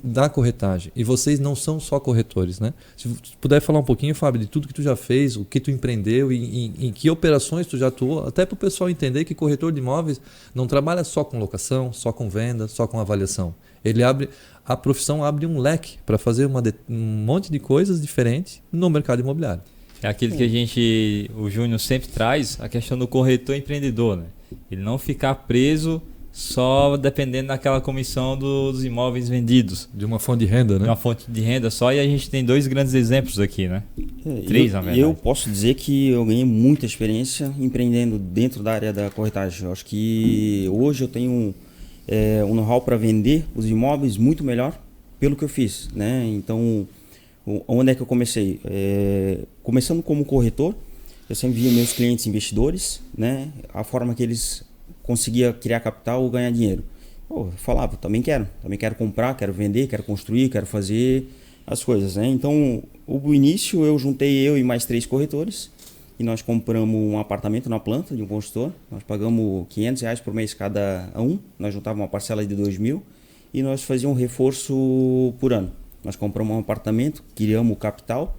S1: da corretagem. E vocês não são só corretores, né? Se puder falar um pouquinho, Fábio, de tudo que tu já fez, o que tu empreendeu, em que operações tu já atuou, até para o pessoal entender que corretor de imóveis não trabalha só com locação, só com venda, só com avaliação. A profissão abre um leque para fazer um monte de coisas diferentes no mercado imobiliário.
S2: É aquilo que o Júnior sempre traz, a questão do corretor empreendedor, né? Ele não ficar preso só dependendo daquela comissão dos imóveis vendidos.
S1: De uma fonte de renda, né?
S2: De uma fonte de renda só, e a gente tem 2 grandes exemplos aqui, né? 3, na verdade.
S3: Eu posso dizer que eu ganhei muita experiência empreendendo dentro da área da corretagem. Eu acho que hoje eu tenho um know-how para vender os imóveis muito melhor pelo que eu fiz, né? Então, onde é que eu comecei? Começando como corretor, eu sempre via meus clientes investidores, né? A forma que eles conseguiam criar capital ou ganhar dinheiro. Eu falava: também quero comprar, quero vender, quero construir, quero fazer as coisas, né? Então, o início eu juntei eu e mais 3 corretores e nós compramos um apartamento na planta de um construtor. Nós pagamos R$500 por mês cada um, nós juntávamos uma parcela de 2.000 e nós fazíamos um reforço por ano. Nós compramos um apartamento, criamos o capital,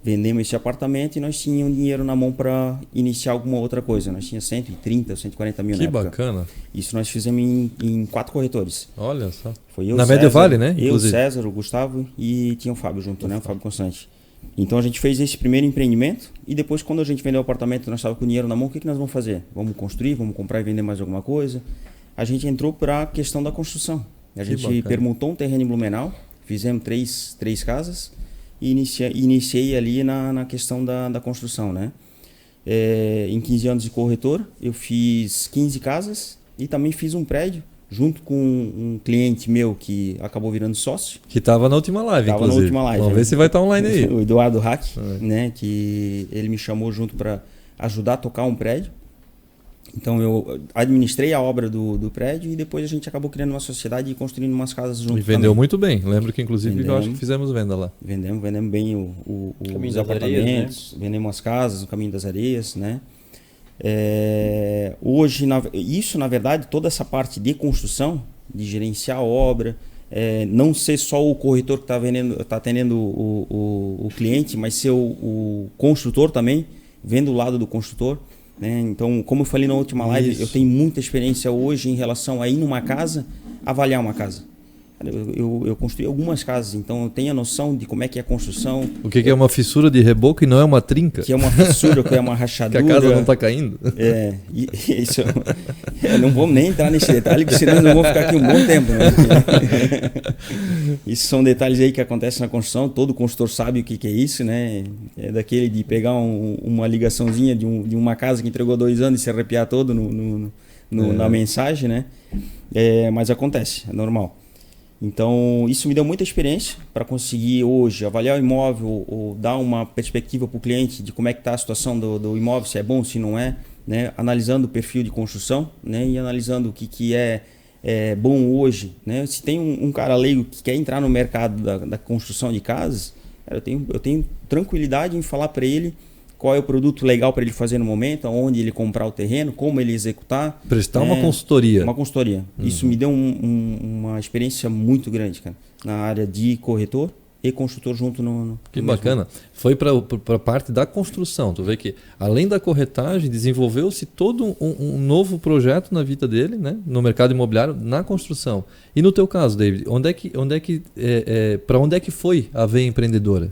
S3: vendemos esse apartamento e nós tínhamos dinheiro na mão para iniciar alguma outra coisa. Nós tínhamos 130, 140 mil na época.
S1: Que bacana.
S3: Isso nós fizemos em 4 corretores.
S1: Olha só.
S3: Foi eu,
S1: na
S3: César,
S1: Médio Vale, né?
S3: Eu,
S1: Inclusive.
S3: César, o Gustavo e tinha o Fábio junto, né? O Fábio Constante. Então a gente fez esse primeiro empreendimento e depois, quando a gente vendeu o apartamento, nós estávamos com o dinheiro na mão. O que nós vamos fazer? Vamos construir, vamos comprar e vender mais alguma coisa? A gente entrou para a questão da construção. A gente permutou um terreno em Blumenau, fizemos três casas e iniciei ali na questão da construção, né? Em 15 anos de corretor, eu fiz 15 casas e também fiz um prédio junto com um cliente meu que acabou virando sócio.
S1: Que estava na última live,
S3: Tava
S1: inclusive.
S3: na última live.
S1: Vamos ver se vai estar online aí.
S3: O Eduardo Hack, né? Que ele me chamou junto para ajudar a tocar um prédio. Então eu administrei a obra do prédio e depois a gente acabou criando uma sociedade e construindo umas casas junto.
S1: E vendeu
S3: também.
S1: muito bem. Lembro que inclusive eu acho que fizemos venda lá.
S3: Vendemos bem os apartamentos, areias, né? Vendemos as casas no Caminho das Areias, né? Hoje, isso na verdade, toda essa parte de construção, de gerenciar a obra, não ser só o corretor que está atendendo o cliente, mas ser o construtor também, vendo o lado do construtor. Né? Então, como eu falei na última live, eu tenho muita experiência hoje em relação a ir numa casa, avaliar uma casa. Cara, eu construí algumas casas, então eu tenho a noção de como é que é a construção.
S1: O que é uma fissura de reboco e não é uma trinca?
S3: Que é uma fissura, que é uma rachadura.
S1: Que a casa não está caindo.
S3: Isso. Não vamos nem entrar nesse detalhe, porque senão não vou ficar aqui um bom tempo. Né? Isso são detalhes aí que acontecem na construção, todo construtor sabe o que é isso, né? É daquele de pegar uma ligaçãozinha de uma casa que entregou 2 anos e se arrepiar todo na mensagem, né? Mas acontece, é normal. Então, isso me deu muita experiência para conseguir hoje avaliar o imóvel ou dar uma perspectiva para o cliente de como é que está a situação do imóvel, se é bom, se não é, né? Analisando o perfil de construção, né? E analisando o que é bom hoje, né? Se tem um cara leigo que quer entrar no mercado da construção de casas, eu tenho tranquilidade em falar para ele qual é o produto legal para ele fazer no momento, onde ele comprar o terreno, como ele executar.
S1: Prestar uma consultoria.
S3: Uma consultoria. Isso me deu uma experiência muito grande, cara, na área de corretor e construtor junto no
S1: Que bacana. Foi para a parte da construção. Tu vê que, além da corretagem, desenvolveu-se todo um novo projeto na vida dele, né? No mercado imobiliário, na construção. E no teu caso, David, para onde é que foi a veia empreendedora?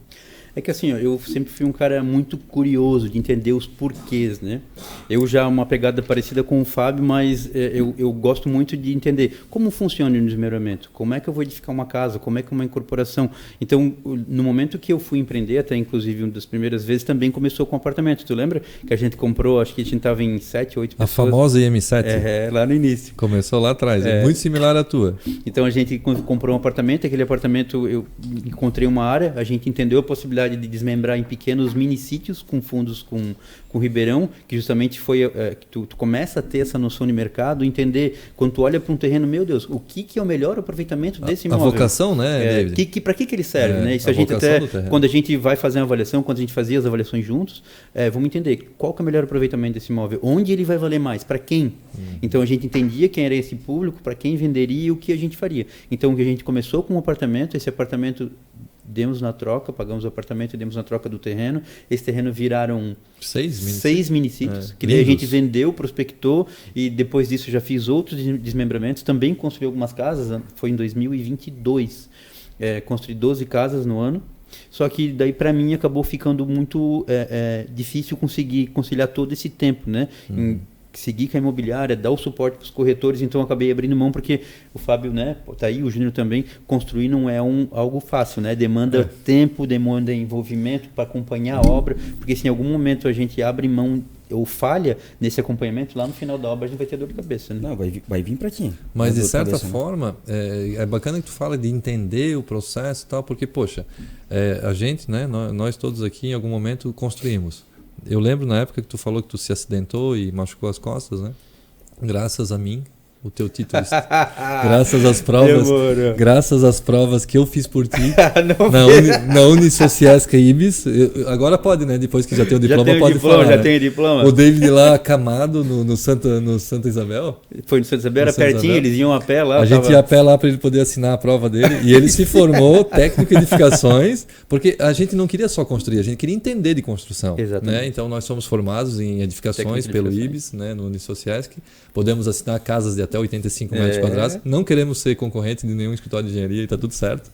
S4: É que assim, ó, eu sempre fui um cara muito curioso de entender os porquês, né? Eu já uma pegada parecida com o Fábio, mas eu gosto muito de entender como funciona o desmembramento, como é que eu vou edificar uma casa, como é que é uma incorporação. Então, no momento que eu fui empreender, até inclusive uma das primeiras vezes, também começou com apartamento. Tu lembra que a gente comprou, acho que a gente estava em 7, 8 pessoas.
S1: A famosa IM7.
S4: Lá no início.
S1: Começou lá atrás, é muito similar à tua.
S4: Então a gente comprou um apartamento, aquele apartamento eu encontrei uma área, a gente entendeu a possibilidade de desmembrar em pequenos mini-sítios com fundos com Ribeirão, que justamente foi que tu começa a ter essa noção de mercado, entender quando tu olha para um terreno, meu Deus, o que é o melhor aproveitamento desse imóvel?
S1: A vocação, né, David?
S4: Para que ele serve, né? Isso a gente até, quando a gente vai fazer uma avaliação, quando a gente fazia as avaliações juntos, vamos entender qual que é o melhor aproveitamento desse imóvel, onde ele vai valer mais, para quem? Então a gente entendia quem era esse público, para quem venderia e o que a gente faria. Então a gente começou com um apartamento, esse apartamento demos na troca, pagamos o apartamento e demos na troca do terreno. Esse terreno viraram 6 minicítios, que daí a gente vendeu, prospectou e depois disso já fiz outros desmembramentos. Também construí algumas casas, foi em 2022. Construí 12 casas no ano. Só que daí para mim acabou ficando muito difícil conseguir conciliar todo esse tempo, né? Seguir com a imobiliária, dar o suporte para os corretores, então eu acabei abrindo mão porque o Fábio, né, tá aí, o Júnior também, construir não é algo fácil, né? Demanda tempo, demanda envolvimento para acompanhar a obra, porque se em algum momento a gente abre mão ou falha nesse acompanhamento, lá no final da obra a gente vai ter dor de cabeça, né?
S3: Não, vai vir para ti.
S1: Mas de certa forma, é bacana que tu fala de entender o processo e tal, porque, poxa, a gente, né, nós todos aqui em algum momento construímos. Eu lembro na época que tu falou que tu se acidentou e machucou as costas, né? Graças a mim, o teu título graças às provas que eu fiz por ti na Unisociesc Ibis. Agora pode, né? Depois que já tem o diploma, pode falar.
S4: Já tem o diploma.
S1: O David lá acamado no Santa Isabel.
S4: Foi no Santa Isabel, era pertinho, eles iam a pé lá.
S1: A gente ia a pé lá para ele poder assinar a prova dele. E ele se formou técnico em edificações, porque a gente não queria só construir, a gente queria entender de construção.
S4: Exatamente.
S1: Né? Então nós somos formados em edificações pelo Ibis, né? No Unisociesc. Podemos assinar casas de até 85 metros quadrados. Não queremos ser concorrente de nenhum escritório de engenharia e está tudo certo.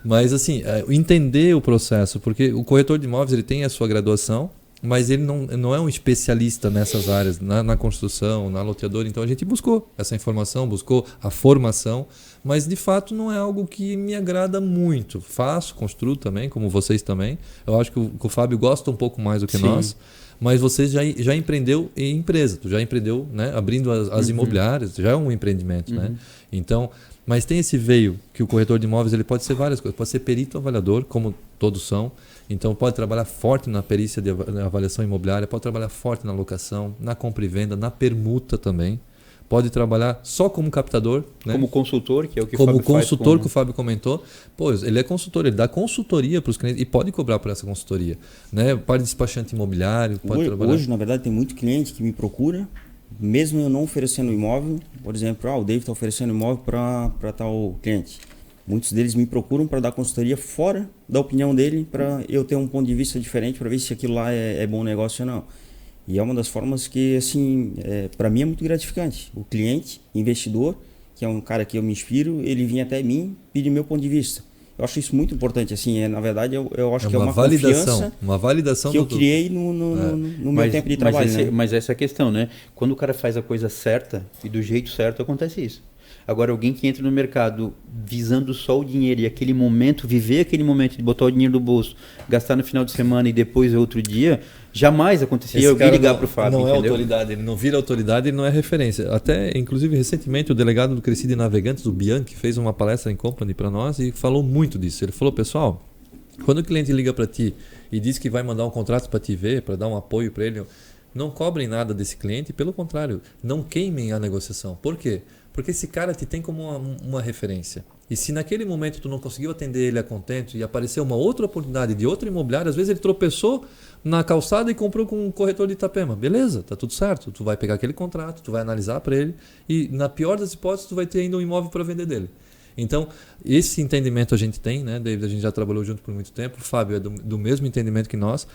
S1: Mas assim, entender o processo, porque o corretor de imóveis ele tem a sua graduação, mas ele não é um especialista nessas áreas, na construção, na loteadora. Então a gente buscou essa informação, buscou a formação, mas de fato não é algo que me agrada muito. Faço, construo também, como vocês também. Eu acho que o Fábio gosta um pouco mais do que nós. Mas você já empreendeu em empresa, tu já empreendeu, né, abrindo as imobiliárias, já é um empreendimento, né? Então, mas tem esse veio que o corretor de imóveis ele pode ser várias coisas, pode ser perito avaliador, como todos são. Então pode trabalhar forte na perícia de avaliação imobiliária, pode trabalhar forte na locação, na compra e venda, na permuta também. Pode trabalhar só como captador, né?
S4: Como consultor, que é o que o
S1: Fábio
S4: Fábio faz.
S1: Como consultor, que o Fábio comentou. Pô, ele é consultor, ele dá consultoria para os clientes e pode cobrar por essa consultoria. Né? Pode despachante imobiliário, pode trabalhar.
S3: Hoje, na verdade, tem muito cliente que me procura, mesmo eu não oferecendo imóvel. Por exemplo, o David está oferecendo imóvel para tal cliente. Muitos deles me procuram para dar consultoria fora da opinião dele, para eu ter um ponto de vista diferente, para ver se aquilo lá é bom negócio ou não. E é uma das formas que, assim, para mim é muito gratificante. O cliente, investidor, que é um cara que eu me inspiro, ele vinha até mim pedir meu ponto de vista. Eu acho isso muito importante, assim, na verdade eu acho que é uma confiança
S1: uma validação
S3: que eu criei no meu tempo de trabalho.
S4: Mas essa é a questão, né? Quando o cara faz a coisa certa e do jeito certo, acontece isso. Agora, alguém que entra no mercado visando só o dinheiro e aquele momento, viver aquele momento de botar o dinheiro no bolso, gastar no final de semana e depois outro dia, jamais acontecia alguém ligar para o Fábio.
S1: Não
S4: entendeu?
S1: É autoridade, ele não vira autoridade, ele não é referência. Até, inclusive, recentemente, o delegado do Crescido e Navegantes, o Bianchi, fez uma palestra em Company para nós e falou muito disso. Ele falou, pessoal, quando o cliente liga para ti e diz que vai mandar um contrato para te ver, para dar um apoio para ele, não cobrem nada desse cliente, pelo contrário, não queimem a negociação. Por quê? Porque esse cara te tem como uma referência. E se naquele momento tu não conseguiu atender ele a contento e apareceu uma outra oportunidade de outro imobiliário, às vezes ele tropeçou na calçada e comprou com um corretor de Itapema. Beleza, tá tudo certo. Tu vai pegar aquele contrato, tu vai analisar para ele e na pior das hipóteses tu vai ter ainda um imóvel para vender dele. Então, esse entendimento a gente tem, né, David? A gente já trabalhou junto por muito tempo. O Fábio é do mesmo entendimento que nós.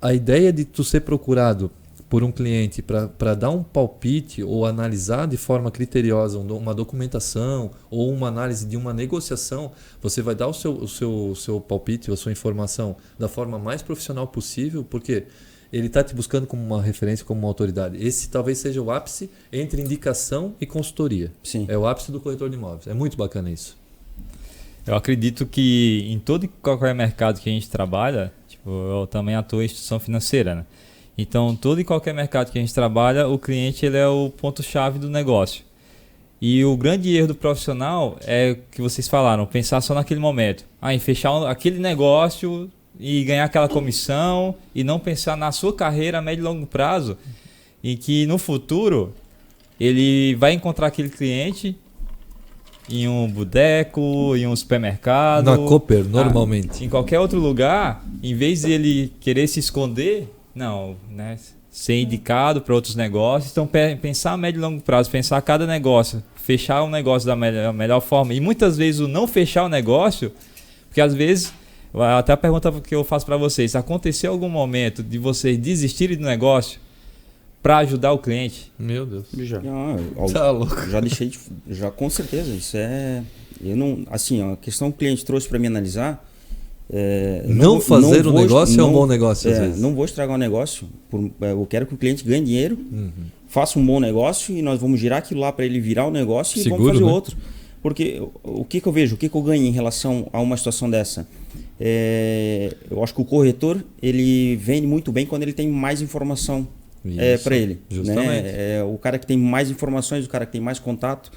S1: A ideia de tu ser procurado por um cliente para dar um palpite ou analisar de forma criteriosa uma documentação ou uma análise de uma negociação, você vai dar o seu palpite ou a sua informação da forma mais profissional possível, porque ele está te buscando como uma referência, como uma autoridade. Esse talvez seja o ápice entre indicação e consultoria.
S3: Sim.
S1: É o ápice do corretor de imóveis. É muito bacana isso.
S2: Eu acredito que em todo e qualquer mercado que a gente trabalha, tipo, eu também atuo em instituição financeira, né? Então, todo e qualquer mercado que a gente trabalha, o cliente ele é o ponto-chave do negócio. E o grande erro do profissional é o que vocês falaram, pensar só naquele momento. Em fechar aquele negócio e ganhar aquela comissão e não pensar na sua carreira a médio e longo prazo, e que no futuro ele vai encontrar aquele cliente em um boteco, em um supermercado.
S1: Na Cooper, normalmente.
S2: Em qualquer outro lugar, em vez de ele querer se esconder, não, né? Ser indicado para outros negócios. Então, pensar a médio e longo prazo, pensar cada negócio, fechar o negócio da melhor forma. E muitas vezes o não fechar o negócio, porque às vezes, até a pergunta que eu faço para vocês, aconteceu algum momento de vocês desistirem do negócio para ajudar o cliente?
S1: Meu Deus.
S3: Já.
S1: Tá louco.
S3: Já deixei já com certeza. Isso é. Eu não. Assim, a questão que o cliente trouxe para mim analisar.
S1: Não fazer um negócio é um bom negócio, às vezes.
S3: Não vou estragar o negócio. Eu quero que o cliente ganhe dinheiro, faça um bom negócio e nós vamos girar aquilo lá para ele virar o negócio e vamos fazer outro. Porque o que eu vejo, o que eu ganho em relação a uma situação dessa? Eu acho que o corretor ele vende muito bem quando ele tem mais informação para ele.
S1: Justamente.
S3: Né? O cara que tem mais informações, o cara que tem mais contato.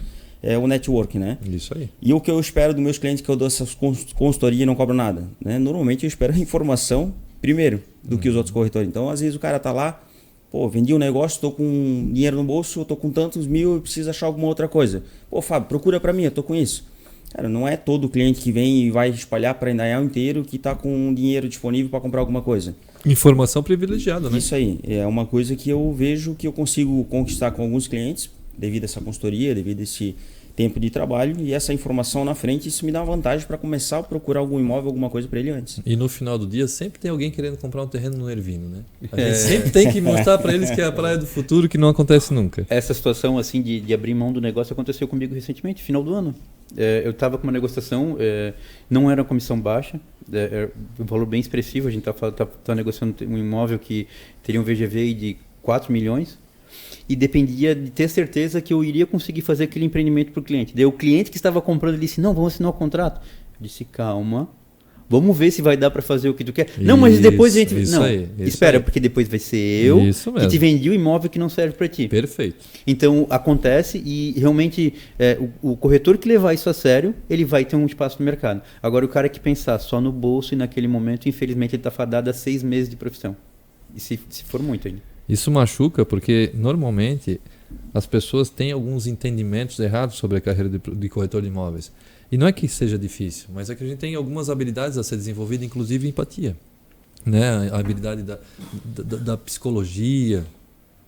S3: É o network, né?
S1: Isso aí.
S3: E o que eu espero dos meus clientes que eu dou essas consultoria e não cobro nada, né? Normalmente eu espero a informação primeiro do que os outros corretores. Então, às vezes o cara tá lá, pô, vendi um negócio, tô com dinheiro no bolso, tô com tantos mil e preciso achar alguma outra coisa. Pô, Fábio, procura para mim, eu tô com isso. Cara, não é todo cliente que vem e vai espalhar para Indaial inteiro que tá com dinheiro disponível para comprar alguma coisa.
S1: Informação privilegiada, né?
S3: Isso aí. É uma coisa que eu vejo que eu consigo conquistar com alguns clientes devido a essa consultoria, devido a esse tempo de trabalho e essa informação na frente, isso me dá vantagem para começar a procurar algum imóvel, alguma coisa para ele antes.
S1: E no final do dia sempre tem alguém querendo comprar um terreno no Ervino, né? A gente sempre tem que mostrar para eles que é a praia do futuro, que não acontece nunca.
S4: Essa situação assim de abrir mão do negócio aconteceu comigo recentemente, final do ano. Eu estava com uma negociação, não era uma comissão baixa, um valor bem expressivo. A gente tá negociando um imóvel que teria um VGV de 4 milhões. E dependia de ter certeza que eu iria conseguir fazer aquele empreendimento para o cliente. Daí o cliente que estava comprando disse, não, vamos assinar o contrato. Eu disse, calma, vamos ver se vai dar para fazer o que tu quer. Não, mas depois a gente... Não, espera, porque depois vai ser eu que te vendi o imóvel que não serve para ti.
S1: Perfeito.
S4: Então, acontece e realmente o corretor que levar isso a sério, ele vai ter um espaço no mercado. Agora, o cara que pensar só no bolso e naquele momento, infelizmente, ele está fadado a 6 meses de profissão. E se for muito ainda.
S1: Isso machuca porque, normalmente, as pessoas têm alguns entendimentos errados sobre a carreira de corretor de imóveis. E não é que seja difícil, mas é que a gente tem algumas habilidades a ser desenvolvidas, inclusive empatia. Né? A habilidade da psicologia,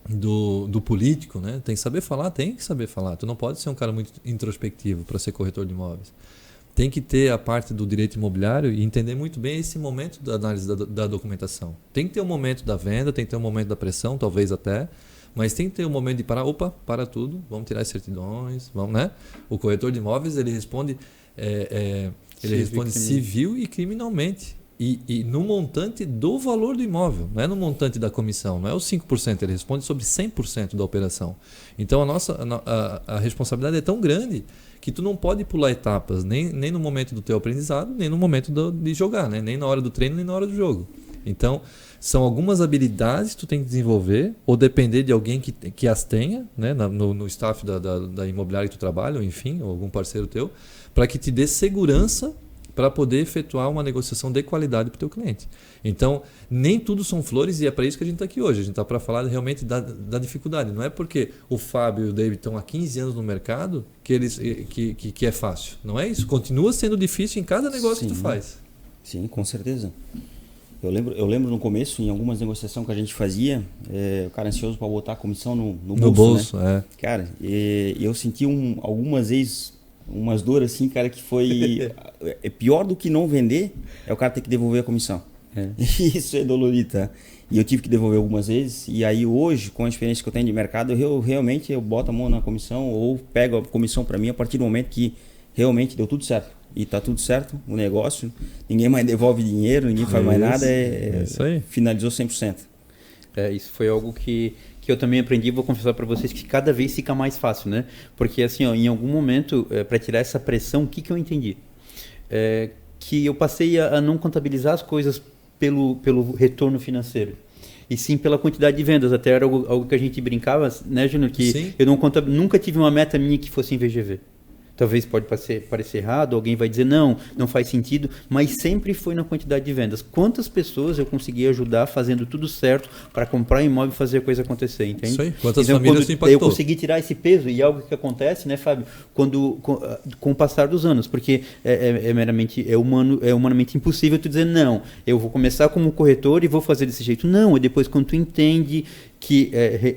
S1: do político. Né? Tem que saber falar, tem que saber falar. Tu não pode ser um cara muito introspectivo para ser corretor de imóveis. Tem que ter a parte do direito imobiliário e entender muito bem esse momento da análise da documentação. Tem que ter um momento da venda, tem que ter um momento da pressão, talvez até, Mas tem que ter um momento de parar, opa, para tudo, vamos tirar as certidões, vamos, né? O corretor de imóveis, ele responde, civil e criminalmente. E no montante do valor do imóvel, não é no montante da comissão, não é os 5%, ele responde sobre 100% da operação. Então a responsabilidade é tão grande que tu não pode pular etapas, nem no momento do teu aprendizado, nem no momento de jogar, né? Nem na hora do treino, nem na hora do jogo. Então, são algumas habilidades que tu tem que desenvolver ou depender de alguém que as tenha, né? no staff da imobiliária que tu trabalha, ou enfim, ou algum parceiro teu, para que te dê segurança para poder efetuar uma negociação de qualidade para o teu cliente. Então, nem tudo são flores e é para isso que a gente está aqui hoje. A gente está para falar realmente da dificuldade. Não é porque o Fábio e o David estão há 15 anos no mercado que é fácil. Não é isso. Continua sendo difícil em cada negócio que tu faz.
S3: Sim, com certeza. Eu lembro no começo, em algumas negociações que a gente fazia, o cara ansioso para botar a comissão no bolso, né? Cara, eu senti algumas vezes umas dores assim, cara, que foi é pior do que não vender, é o cara ter que devolver a comissão. Isso é dolorido, tá? E eu tive que devolver algumas vezes, e aí hoje, com a experiência que eu tenho de mercado, eu realmente boto a mão na comissão ou pego a comissão para mim a partir do momento que realmente deu tudo certo. E tá tudo certo, o negócio, ninguém mais devolve dinheiro, ninguém faz mais nada,
S1: isso aí.
S3: Finalizou 100%.
S4: Isso foi algo que eu também aprendi, vou confessar para vocês que cada vez fica mais fácil, né? Porque assim, em algum momento, para tirar essa pressão, o que eu entendi? Que eu passei a não contabilizar as coisas pelo retorno financeiro, e sim pela quantidade de vendas. Até era algo que a gente brincava, né, Júnior? Que sim. Eu nunca tive uma meta minha que fosse em VGV. Talvez pode parecer errado, alguém vai dizer não faz sentido, mas sempre foi na quantidade de vendas. Quantas pessoas eu consegui ajudar fazendo tudo certo para comprar imóvel e fazer a coisa acontecer, entende?
S1: Isso aí. Quantas famílias impactou?
S4: Eu consegui tirar esse peso, e algo que acontece, né, Fábio, com o passar dos anos, porque é humanamente impossível tu dizer não, eu vou começar como corretor e vou fazer desse jeito. Não, e depois quando tu entende que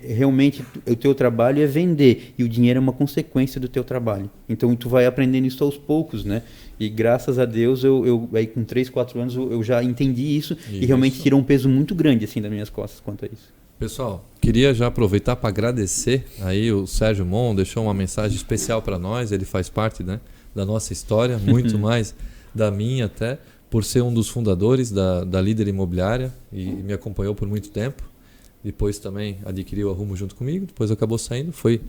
S4: realmente o teu trabalho é vender e o dinheiro é uma consequência do teu trabalho. Então tu vai aprendendo isso aos poucos, né? E graças a Deus eu aí com 3, 4 anos eu já entendi isso e realmente tirou um peso muito grande assim das minhas costas quanto a isso.
S1: Pessoal, queria já aproveitar para agradecer aí o Sérgio Mon, deixou uma mensagem especial para nós, ele faz parte, né, da nossa história, muito mais da minha até, por ser um dos fundadores da Líder Imobiliária e me acompanhou por muito tempo. Depois também adquiriu a Rumo junto comigo, depois acabou saindo, foi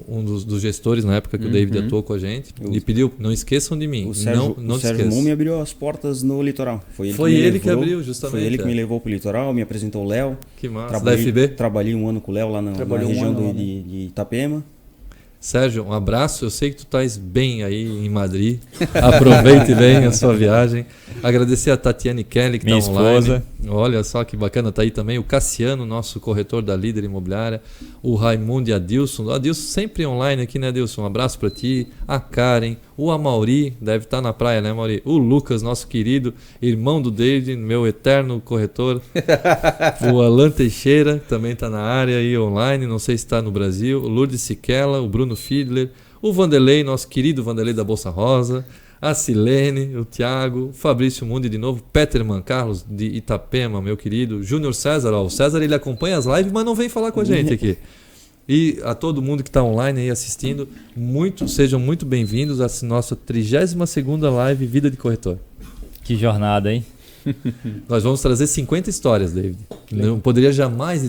S1: um dos gestores na época que o David atuou com a gente e pediu, não esqueçam de mim.
S3: O Sérgio Mon me abriu as portas no litoral.
S1: Foi ele que abriu, justamente.
S3: Foi ele que me levou para o litoral, me apresentou o Léo.
S1: Que massa, da FB?
S3: Trabalhei um ano com o Léo lá na região de Itapema.
S1: Sérgio, um abraço. Eu sei que tu estás bem aí em Madrid. Aproveite bem a sua viagem. Agradecer a Tatiane Kelly, que está online. Esposa. Olha só que bacana, está aí também. O Cassiano, nosso corretor da Líder Imobiliária. O Raimundo e a Adilson. O Adilson sempre online aqui, né, Adilson? Um abraço para ti. A Karen. O Amauri, deve estar na praia, né, Amauri? O Lucas, nosso querido irmão do David, meu eterno corretor. O Alan Teixeira, também está na área aí online, não sei se está no Brasil. O Lourdes Siquela, o Bruno Fiedler. O Vanderlei, nosso querido Vanderlei da Bolsa Rosa. A Silene, o Thiago, o Fabrício Mundi de novo, Peterman Carlos de Itapema, meu querido. Júnior César, o César ele acompanha as lives, mas não vem falar com a gente aqui. E a todo mundo que está online aí assistindo, sejam muito bem-vindos à nossa 32ª live Vida de Corretor.
S2: Que jornada, hein?
S1: Nós vamos trazer 50 histórias, David. Não poderia jamais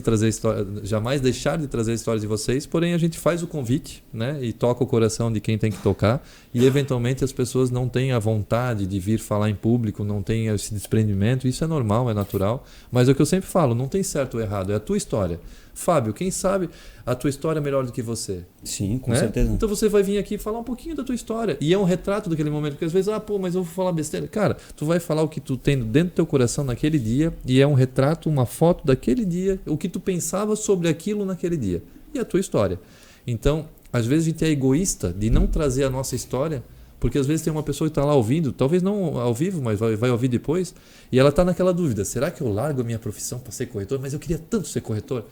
S1: deixar de trazer histórias de vocês, porém a gente faz o convite, né, e toca o coração de quem tem que tocar, e eventualmente as pessoas não têm a vontade de vir falar em público, não têm esse desprendimento, isso é normal, é natural, mas é o que eu sempre falo, não tem certo ou errado, é a tua história. Fábio, quem sabe a tua história é melhor do que você?
S3: Sim, com certeza.
S1: Então você vai vir aqui falar um pouquinho da tua história. E é um retrato daquele momento, porque às vezes, mas eu vou falar besteira. Cara, tu vai falar o que tu tem dentro do teu coração naquele dia, e é um retrato, uma foto daquele dia, o que tu pensava sobre aquilo naquele dia. E a tua história. Então, às vezes a gente é egoísta de não trazer a nossa história, porque às vezes tem uma pessoa que está lá ouvindo, talvez não ao vivo, mas vai ouvir depois, e ela está naquela dúvida, será que eu largo a minha profissão para ser corretor? Mas eu queria tanto ser corretor.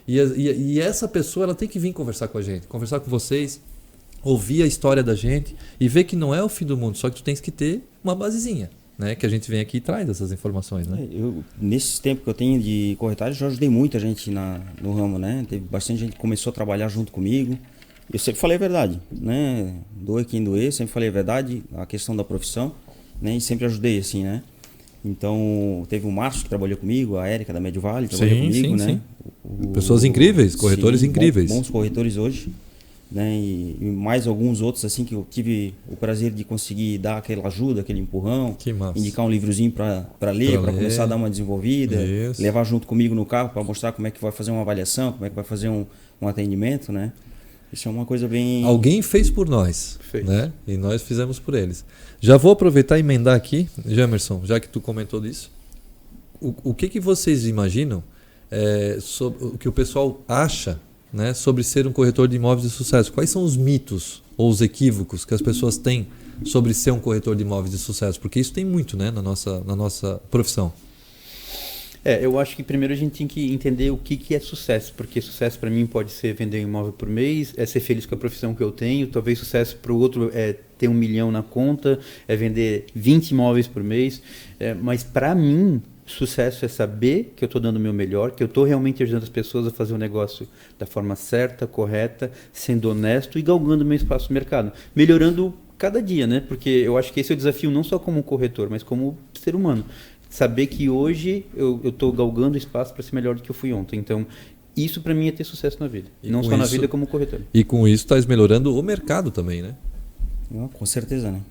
S1: E essa pessoa ela tem que vir conversar com a gente, conversar com vocês, ouvir a história da gente e ver que não é o fim do mundo, só que tu tens que ter uma basezinha, né, que a gente vem aqui e traz essas informações, né?
S3: Nesse tempo que eu tenho de corretagem, eu já ajudei muita gente no ramo, né? Teve bastante gente que começou a trabalhar junto comigo. Eu sempre falei a verdade, né? Doer quem doer, sempre falei a verdade, a questão da profissão, né? E sempre ajudei, assim, né? Então, teve o Márcio que trabalhou comigo, a Érica da Médio Vale trabalhou comigo, né?
S1: Pessoas incríveis, corretores incríveis.
S3: Bons corretores hoje, né? E mais alguns outros, assim, que eu tive o prazer de conseguir dar aquela ajuda, aquele empurrão,
S1: Que massa.
S3: indicar um livrozinho para ler, para começar a dar uma desenvolvida,
S1: Isso.
S3: levar junto comigo no carro para mostrar como é que vai fazer uma avaliação, como é que vai fazer um atendimento, né? Isso é uma coisa bem...
S1: Alguém fez por nós,
S4: Fez.
S1: né? E nós fizemos por eles. Já vou aproveitar e emendar aqui, Jamerson, já que tu comentou disso. O que vocês imaginam sobre o que o pessoal acha, né, sobre ser um corretor de imóveis de sucesso? Quais são os mitos ou os equívocos que as pessoas têm sobre ser um corretor de imóveis de sucesso? Porque isso tem muito, né, na nossa profissão.
S4: Eu acho que primeiro a gente tem que entender o que é sucesso, porque sucesso para mim pode ser vender um imóvel por mês, é ser feliz com a profissão que eu tenho, talvez sucesso para o outro é ter 1 milhão na conta, é vender 20 imóveis por mês, mas para mim sucesso é saber que eu estou dando o meu melhor, que eu estou realmente ajudando as pessoas a fazer o negócio da forma certa, correta, sendo honesto e galgando meu espaço no mercado, melhorando cada dia, né? Porque eu acho que esse é o desafio não só como corretor, mas como ser humano. Saber que hoje eu estou galgando espaço para ser melhor do que eu fui ontem. Então, isso para mim é ter sucesso na vida.
S1: E
S4: não
S1: com
S4: só na
S1: isso-
S4: vida como corretor.
S1: E com isso estás melhorando o mercado também, né?
S3: Com certeza, né?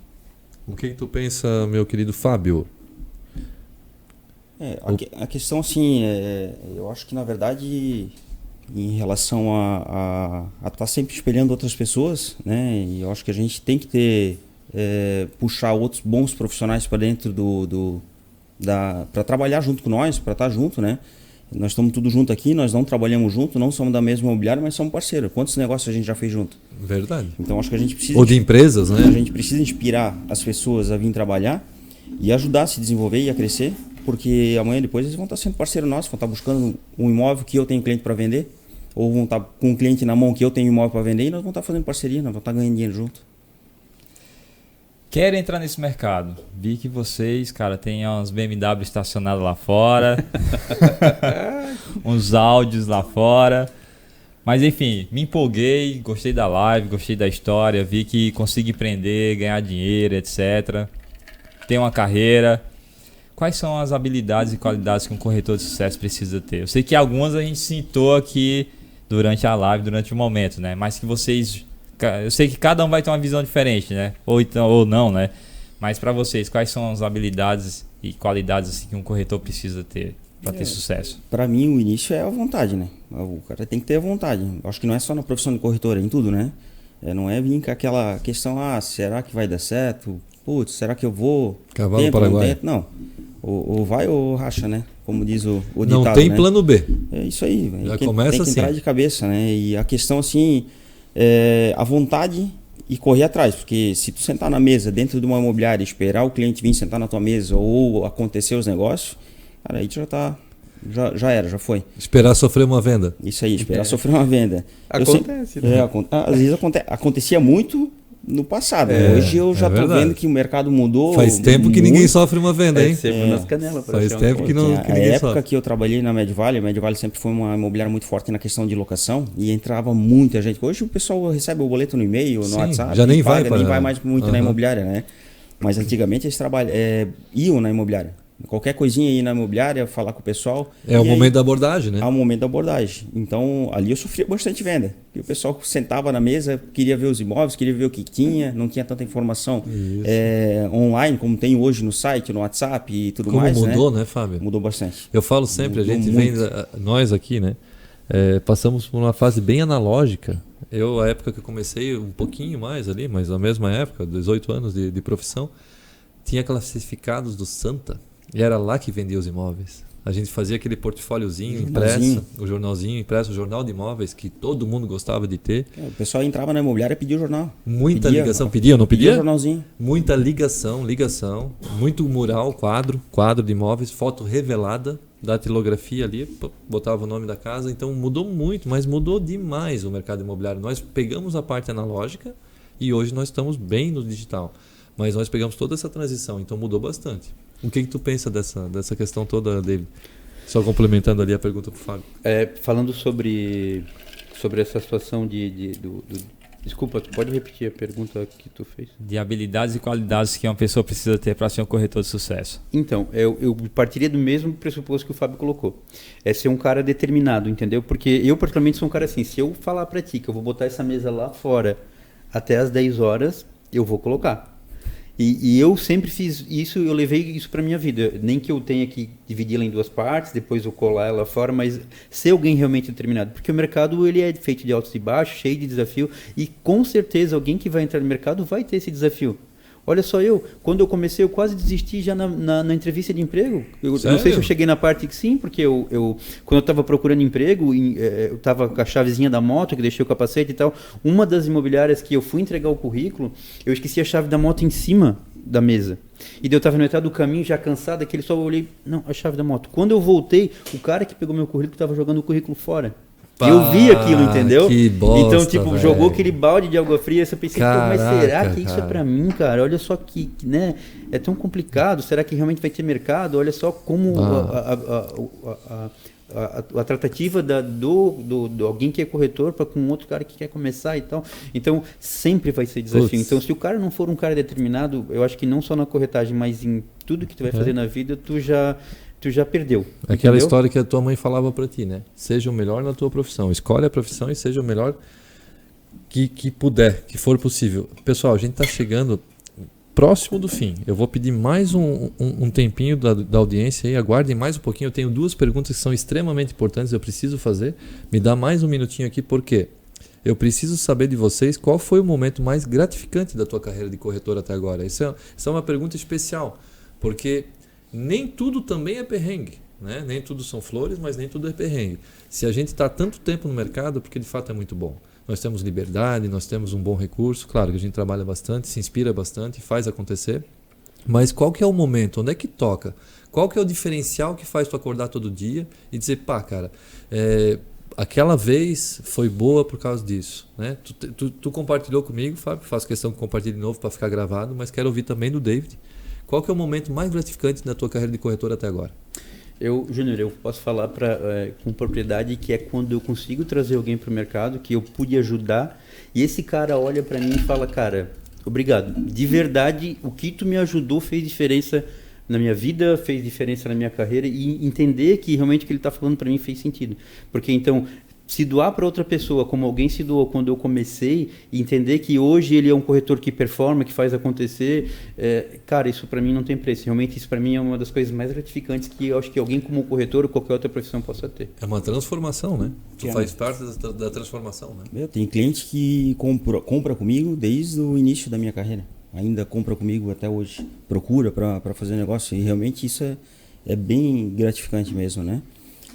S1: O que tu pensa, meu querido Fábio?
S3: A questão, assim, eu acho que, na verdade, em relação a estar sempre espelhando outras pessoas, né? E eu acho que a gente tem que puxar outros bons profissionais para dentro para trabalhar junto com nós, para estar junto, né? Nós estamos tudo junto aqui, nós não trabalhamos junto, não somos da mesma imobiliária, mas somos parceiros. Quantos negócios a gente já fez junto?
S1: Verdade.
S3: Então, acho que a gente precisa...
S1: Ou de empresas,
S3: A
S1: né?
S3: gente precisa inspirar as pessoas a vir trabalhar e ajudar a se desenvolver e a crescer, porque amanhã depois eles vão estar sendo parceiro nosso, vão estar buscando um imóvel que eu tenho cliente para vender, ou vão estar com um cliente na mão que eu tenho imóvel para vender e nós vamos estar fazendo parceria, nós vamos estar ganhando dinheiro junto.
S2: Quero entrar nesse mercado. Vi que vocês, cara, tem umas BMW estacionadas lá fora, uns áudios lá fora. Mas enfim, me empolguei, gostei da live, gostei da história, vi que consigo empreender, ganhar dinheiro, etc. Tem uma carreira. Quais são as habilidades e qualidades que um corretor de sucesso precisa ter? Eu sei que algumas a gente citou aqui durante a live, durante o momento, né? Mas que vocês... Eu sei que cada um vai ter uma visão diferente, né? Ou não, né? Mas para vocês, quais são as habilidades e qualidades assim, que um corretor precisa ter para ter sucesso?
S3: Para mim, o início é a vontade, né? O cara tem que ter a vontade. Eu acho que não é só na profissão de corretor, é em tudo, né? Não é vir com aquela questão, será que vai dar certo? Putz, será que eu vou?
S1: Cavalo
S3: Tempo,
S1: paraguaio.
S3: não. Ou vai ou racha, né? Como diz o
S1: Não
S3: ditado,
S1: tem
S3: né?
S1: plano B.
S3: É isso aí.
S1: Já
S3: Tem
S1: começa
S3: que entrar
S1: assim.
S3: de cabeça, né? E a questão, assim, a vontade e correr atrás. Porque se tu sentar na mesa dentro de uma imobiliária e esperar o cliente vir sentar na tua mesa ou acontecer os negócios, cara, aí tu já tá... Já era, já foi.
S1: Esperar sofrer uma venda.
S3: Isso aí, esperar sofrer uma venda.
S4: Acontece, né?
S3: Às vezes acontecia muito no passado. Hoje eu já tô
S1: verdade.
S3: vendo que o mercado mudou.
S1: Faz tempo que ninguém sofre uma venda, hein?
S4: Sempre nas canelas.
S1: Faz
S4: praticamente.
S1: tempo que não-
S3: A
S1: ninguém
S3: época
S1: sofre.
S3: que eu trabalhei na Médio Vale, a Médio Vale sempre foi uma imobiliária muito forte na questão de locação e entrava muita gente. Hoje o pessoal recebe o boleto no e-mail, no
S1: Sim,
S3: WhatsApp,
S1: já nem
S3: e
S1: vai
S3: paga,
S1: para-
S3: nem vai mais muito na
S1: Aham.
S3: imobiliária, né? Mas antigamente eles iam na imobiliária. Qualquer coisinha aí na imobiliária, falar com o pessoal.
S1: É o
S3: E aí,
S1: momento da abordagem, né?
S3: ao momento da abordagem. Então, ali eu sofria bastante venda. E o pessoal sentava na mesa, queria ver os imóveis, queria ver o que tinha, não tinha tanta informação online como tem hoje no site, no WhatsApp e tudo
S1: Como
S3: mais.
S1: mudou, né, Fábio?
S3: Mudou bastante.
S1: Eu falo sempre, a
S3: Mudou
S1: gente
S3: muito.
S1: nós aqui, né? Passamos por uma fase bem analógica. A época que eu comecei, um pouquinho mais ali, mas na mesma época, 18 anos de profissão, tinha classificados do Santa e era lá que vendia os imóveis. A gente fazia aquele portfóliozinho impresso, o jornalzinho impresso, o jornal de imóveis que todo mundo gostava de ter.
S3: O pessoal entrava na imobiliária e pedia o jornal.
S1: Muita
S3: Pedia-
S1: ligação. Pedia ou não
S3: Pedia o
S1: pedia?
S3: jornalzinho.
S1: Muita ligação. Muito mural, quadro de imóveis, foto revelada, datilografia ali, botava o nome da casa. Então mudou muito, mas mudou demais o mercado imobiliário. Nós pegamos a parte analógica e hoje nós estamos bem no digital. mas nós pegamos toda essa transição, então mudou bastante. O que tu pensa dessa questão toda, David? Só complementando ali a pergunta para o Fábio.
S4: Falando sobre essa situação Desculpa, tu pode repetir a pergunta que tu fez?
S2: De habilidades e qualidades que uma pessoa precisa ter para ser um corretor de sucesso.
S4: Então, eu partiria do mesmo pressuposto que o Fábio colocou. É ser um cara determinado, entendeu? Porque eu, particularmente, sou um cara assim, se eu falar para ti que eu vou botar essa mesa lá fora até as 10 horas, eu vou colocar. E eu sempre fiz isso, eu levei isso para minha vida. Nem que eu tenha que dividi-la em duas partes, depois eu colar ela fora, mas ser alguém realmente determinado. Porque o mercado ele é feito de altos e baixos, cheio de desafio, e com certeza alguém que vai entrar no mercado vai ter esse desafio. Olha só quando eu comecei, eu quase desisti já na entrevista de emprego. Eu não sei se eu cheguei na parte que sim, porque quando eu estava procurando emprego, eu estava com a chavezinha da moto, que deixei o capacete e tal. Uma das imobiliárias que eu fui entregar o currículo, eu esqueci a chave da moto em cima da mesa. E daí eu estava no metade do caminho, já cansado, aquele só eu olhei, não, a chave da moto. Quando eu voltei, o cara que pegou meu currículo estava jogando o currículo fora. Eu vi aquilo, entendeu?
S1: Que bosta,
S4: então, tipo,
S1: véio.
S4: Jogou aquele balde de água fria. Eu pensei, mas será que isso
S1: cara.
S4: é pra mim, cara? Olha só que, né? É tão complicado. Será que realmente vai ter mercado? Olha só como a tratativa do alguém que é corretor para com outro cara que quer começar e tal. Então, sempre vai ser desafio.
S1: Putz.
S4: Então, se o cara não for um cara determinado, eu acho que não só na corretagem, mas em tudo que tu vai fazer na vida, tu já perdeu.
S1: Aquela
S4: entendeu?
S1: história que a tua mãe falava para ti, né? Seja o melhor na tua profissão. Escolhe a profissão e seja o melhor que puder, que for possível. Pessoal, a gente está chegando próximo do fim. Eu vou pedir mais um tempinho da audiência aí. Aguardem mais um pouquinho. Eu tenho 2 perguntas que são extremamente importantes. Eu preciso fazer. Me dá mais um minutinho aqui, porque eu preciso saber de vocês qual foi o momento mais gratificante da tua carreira de corretor até agora. Essa é uma pergunta especial, porque nem tudo também é perrengue, né? Nem tudo são flores, mas nem tudo é perrengue. Se a gente está tanto tempo no mercado, porque de fato é muito bom. Nós temos liberdade, nós temos um bom recurso. Claro que a gente trabalha bastante, se inspira bastante, faz acontecer. Mas qual que é o momento? Onde é que toca? Qual que é o diferencial que faz tu acordar todo dia e dizer, pá, cara, aquela vez foi boa por causa disso, né? Tu compartilhou comigo, Fábio, faço questão que compartilhe de novo para ficar gravado, mas quero ouvir também do David. Qual que é o momento mais gratificante da tua carreira de corretor até agora?
S4: Júnior, eu posso falar com propriedade que é quando eu consigo trazer alguém para o mercado, que eu pude ajudar, e esse cara olha para mim e fala, cara, obrigado. De verdade, o que tu me ajudou fez diferença na minha vida, fez diferença na minha carreira, e entender que realmente o que ele está falando para mim fez sentido. Porque então, se doar para outra pessoa como alguém se doou quando eu comecei, e entender que hoje ele é um corretor que performa, que faz acontecer, cara, isso para mim não tem preço. Realmente isso para mim é uma das coisas mais gratificantes que eu acho que alguém como corretor ou qualquer outra profissão possa ter.
S1: É uma transformação, né? Tu faz parte da transformação, né?
S3: Tem cliente que compra comigo desde o início da minha carreira. Ainda compra comigo até hoje. Procura para fazer negócio. E realmente isso é bem gratificante mesmo, né?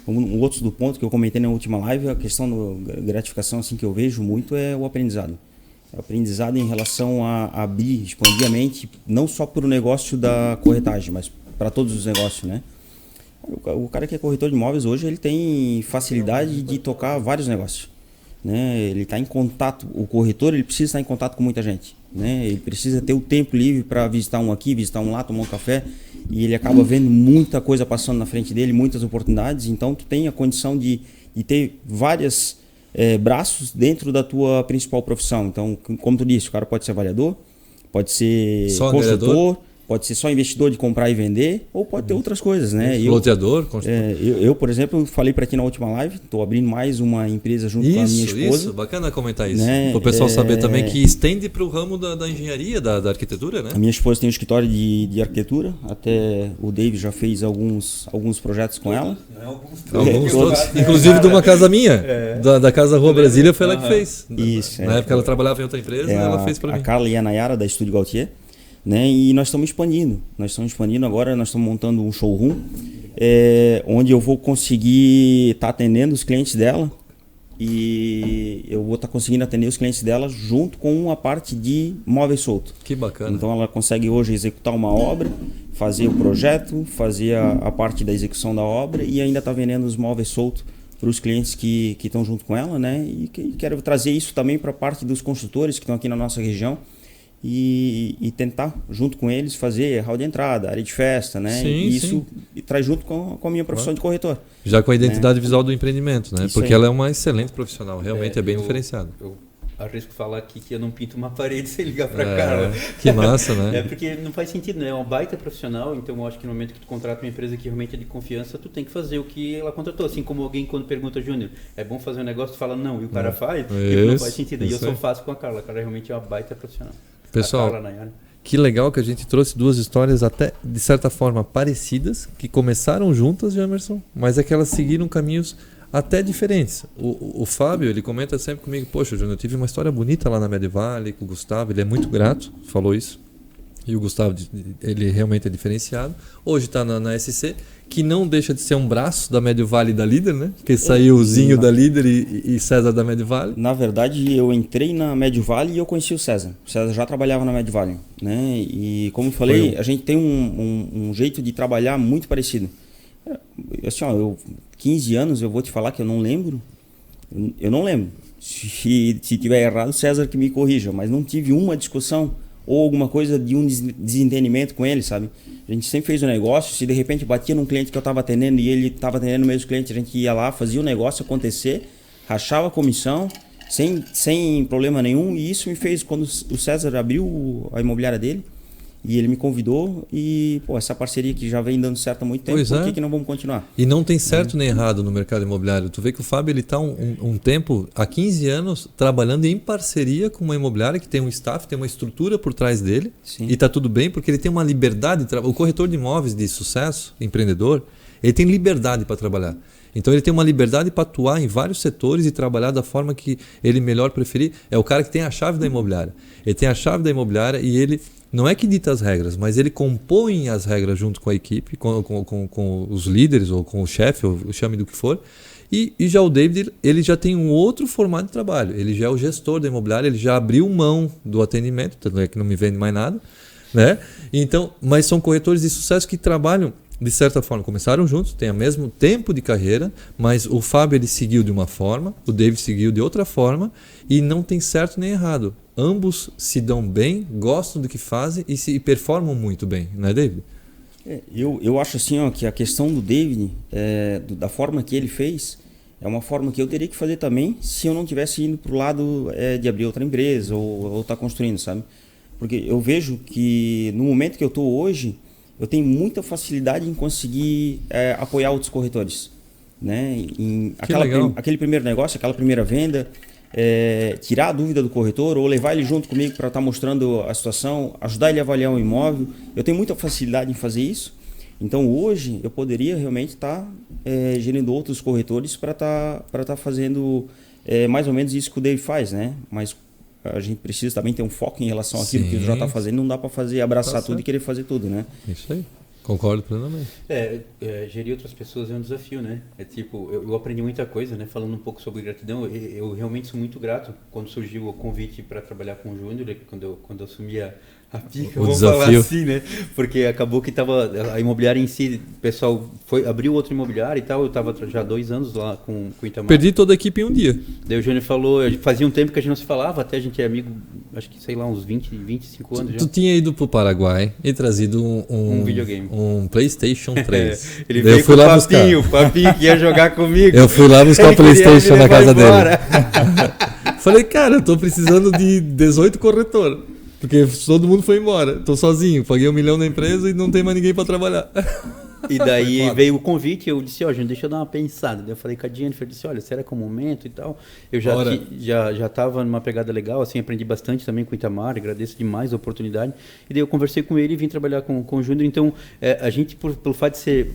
S3: Um outro do ponto que eu comentei na última live, a questão da gratificação assim, que eu vejo muito é o aprendizado. O aprendizado em relação a abrir, expandir a mente, não só para o negócio da corretagem, mas para todos os negócios, né? O cara que é corretor de imóveis hoje, ele tem facilidade de tocar vários negócios, né? Ele está em contato, o corretor ele precisa estar em contato com muita gente, né? Ele precisa ter o tempo livre para visitar um aqui, visitar um lá, tomar um café, e ele acaba vendo muita coisa passando na frente dele, muitas oportunidades. Então tu tem a condição de ter vários braços dentro da tua principal profissão. Então, como tu disse, o cara pode ser avaliador, pode ser
S1: só
S3: consultor,
S1: agregador,
S3: pode ser só investidor de comprar e vender, ou pode ter outras coisas, né?
S1: Loteador,
S3: eu, por exemplo, falei para ti na última live, estou abrindo mais uma empresa junto com a minha esposa.
S1: Isso, bacana comentar isso.
S3: Né?
S1: Para o pessoal saber também que estende para o ramo da engenharia, da arquitetura, né?
S3: A minha esposa tem um escritório de arquitetura, até o David já fez alguns projetos com ela.
S1: Alguns todos. Inclusive de uma casa minha, da Casa Rua Brasília, foi ela que fez.
S3: Isso.
S1: Na época ela trabalhava em outra empresa, ela fez para mim.
S3: A Carla e a Nayara, da Estúdio Gautier. Né? E nós estamos expandindo. Agora nós estamos montando um showroom onde eu vou conseguir estar atendendo os clientes dela, e eu vou estar conseguindo atender os clientes dela junto com a parte de móveis soltos.
S1: Que bacana.
S3: Então ela consegue hoje executar uma obra, fazer o projeto, fazer a parte da execução da obra e ainda está vendendo os móveis soltos para os clientes que estão junto com ela, né? E quero trazer isso também para a parte dos construtores que estão aqui na nossa região. e tentar, junto com eles, fazer hall de entrada, área de festa, né?
S1: Sim,
S3: e isso
S1: sim.
S3: traz junto com a minha profissão de corretor.
S1: Já com a identidade visual do empreendimento, né?
S3: Isso
S1: Porque
S3: aí.
S1: ela é uma excelente profissional, realmente é bem diferenciada.
S4: Eu arrisco falar aqui que eu não pinto uma parede sem ligar para Carla.
S1: Que massa, né?
S4: É porque não faz sentido, né? É uma baita profissional, então eu acho que no momento que tu contrata uma empresa que realmente é de confiança, tu tem que fazer o que ela contratou. Assim como alguém quando pergunta, Júnior, é bom fazer um negócio, tu fala não, e o cara faz, não faz sentido. E eu só faço com a Carla. A Carla realmente é uma baita profissional.
S1: Pessoal, que legal que a gente trouxe duas histórias até, de certa forma, parecidas, que começaram juntas, Jamerson, mas é que elas seguiram caminhos até diferentes. O Fábio, ele comenta sempre comigo, poxa, Júnior, eu tive uma história bonita lá na Medivale com o Gustavo, ele é muito grato, falou isso. E o Gustavo, ele realmente é diferenciado. Hoje está na SC, que não deixa de ser um braço da Medivale e da Líder, né? Que saiu o Zinho da Líder e César da Medivale.
S3: Na verdade, eu entrei na Medivale e eu conheci o César. O César já trabalhava na Medivale, né? E como eu falei, a gente tem um jeito de trabalhar muito parecido. Assim, ó, 15 anos, eu vou te falar que eu não lembro. Eu não lembro. Se tiver errado, o César que me corrija. Mas não tive uma discussão ou alguma coisa de um desentendimento com ele, sabe? A gente sempre fez o negócio, se de repente batia num cliente que eu estava atendendo e ele estava atendendo o mesmo cliente, a gente ia lá, fazia o negócio acontecer, rachava a comissão, sem problema nenhum, e isso me fez, quando o César abriu a imobiliária dele, e ele me convidou, e pô, essa parceria que já vem dando certo há muito tempo, por que não vamos continuar?
S1: E não tem certo nem errado no mercado imobiliário. Tu vê que o Fábio ele está um tempo, há 15 anos, trabalhando em parceria com uma imobiliária que tem um staff, tem uma estrutura por trás dele. Sim. E está tudo bem porque ele tem uma liberdade. O corretor de imóveis de sucesso, empreendedor, ele tem liberdade para trabalhar. Então ele tem uma liberdade para atuar em vários setores e trabalhar da forma que ele melhor preferir. É o cara que tem a chave da imobiliária. Ele tem a chave da imobiliária e ele não é que dita as regras, mas ele compõe as regras junto com a equipe, com os líderes ou com o chefe, ou chame do que for. E já o David, ele já tem um outro formato de trabalho. Ele já é o gestor da imobiliária, ele já abriu mão do atendimento, tanto é que não me vende mais nada, né? Então, mas são corretores de sucesso que trabalham de certa forma, começaram juntos, têm o mesmo tempo de carreira, mas o Fábio ele seguiu de uma forma, o David seguiu de outra forma e não tem certo nem errado. Ambos se dão bem, gostam do que fazem e performam muito bem, não é, David?
S3: Eu acho assim, ó, que a questão do David, da forma que ele fez, é uma forma que eu teria que fazer também se eu não tivesse indo para o lado de abrir outra empresa ou estar construindo, sabe? Porque eu vejo que no momento que eu estou hoje, eu tenho muita facilidade em conseguir apoiar outros corretores, né? Aquele primeiro negócio, aquela primeira venda, tirar a dúvida do corretor ou levar ele junto comigo para estar mostrando a situação, ajudar ele a avaliar um imóvel. Eu tenho muita facilidade em fazer isso. Então hoje eu poderia realmente estar gerindo outros corretores para estar fazendo mais ou menos isso que o Dave faz, né? Mas a gente precisa também ter um foco em relação àquilo que ele já está fazendo. Não dá para abraçar tudo e querer fazer tudo, né?
S1: Isso aí. Concordo plenamente.
S4: Gerir outras pessoas é um desafio, né? É tipo, eu aprendi muita coisa, né? Falando um pouco sobre gratidão, eu realmente sou muito grato quando surgiu o convite para trabalhar com o Júnior, quando eu assumi a pica, vamos falar assim, né? Porque acabou que a imobiliária em si, o pessoal abriu outro imobiliário e tal, eu estava já há 2 anos lá com o Itamar.
S1: Perdi toda a equipe em um dia.
S4: Daí o Júnior falou, fazia um tempo que a gente não se falava, até a gente é amigo, acho que sei lá, uns 25 anos já.
S1: Tu tinha ido pro Paraguai e trazido um
S4: videogame.
S1: Um PlayStation 3.
S4: Ele veio com o papinho que ia jogar comigo.
S1: Eu fui lá buscar o PlayStation na casa dele. Falei, cara, eu tô precisando de 18 corretores. Porque todo mundo foi embora. Tô sozinho, paguei 1 milhão na empresa e não tem mais ninguém para trabalhar.
S4: E daí veio o convite, eu disse, gente, deixa eu dar uma pensada. Daí eu falei com a Jennifer, disse, olha, será que é o momento e tal? Eu já estava numa pegada legal, assim, aprendi bastante também com o Itamar, agradeço demais a oportunidade. E daí eu conversei com ele e vim trabalhar com o Júnior. Então, a gente, pelo fato de ser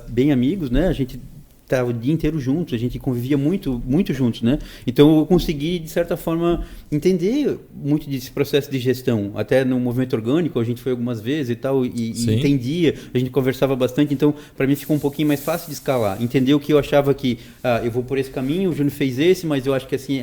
S4: bem amigos, né, a gente estava o dia inteiro juntos, a gente convivia muito, muito juntos, né? Então eu consegui, de certa forma, entender muito desse processo de gestão. Até no movimento orgânico, a gente foi algumas vezes e tal, e entendia, a gente conversava bastante, então para mim ficou um pouquinho mais fácil de escalar. Entender o que eu achava que, eu vou por esse caminho, o Júnior fez esse, mas eu acho que assim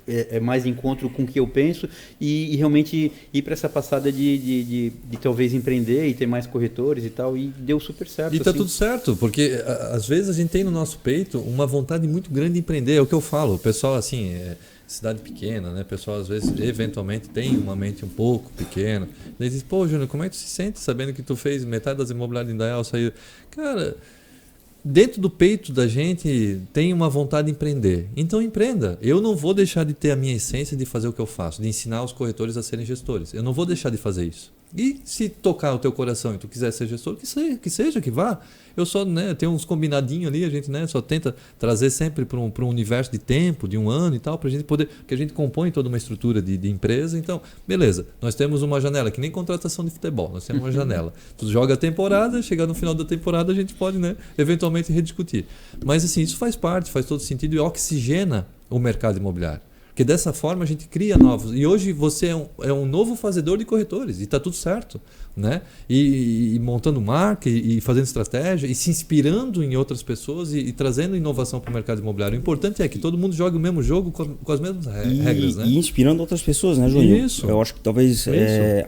S4: é mais encontro com o que eu penso, e realmente ir para essa passada de talvez empreender e ter mais corretores e tal, e deu super certo.
S1: E tá tudo certo, porque às vezes a gente tem no nosso peito uma vontade muito grande de empreender, é o que eu falo, o pessoal assim, cidade pequena, né? O pessoal às vezes, eventualmente, tem uma mente um pouco pequena. Daí diz, pô, Júnior, como é que tu se sente sabendo que tu fez metade das imobiliárias em Indaial sair? Cara, dentro do peito da gente tem uma vontade de empreender. Então empreenda. Eu não vou deixar de ter a minha essência de fazer o que eu faço, de ensinar os corretores a serem gestores. Eu não vou deixar de fazer isso. E se tocar o teu coração e tu quiser ser gestor, que seja, que vá. Eu só, né, tenho uns combinadinhos ali, a gente, né, só tenta trazer sempre para um universo de tempo, de um ano e tal, para a gente poder, porque a gente compõe toda uma estrutura de empresa. Então, beleza, nós temos uma janela, que nem contratação de futebol, nós temos uma janela. Tu joga a temporada, chegar no final da temporada, a gente pode, né, eventualmente rediscutir. Mas assim, isso faz parte, faz todo sentido e oxigena o mercado imobiliário. Porque dessa forma a gente cria novos. E hoje você é um novo fazedor de corretores. E está tudo certo. Né? E montando marca e fazendo estratégia e se inspirando em outras pessoas e trazendo inovação para o mercado imobiliário. O importante é que todo mundo jogue o mesmo jogo com as mesmas regras. Né?
S3: E inspirando outras pessoas, né, Júnior?
S1: Isso.
S3: Eu acho que talvez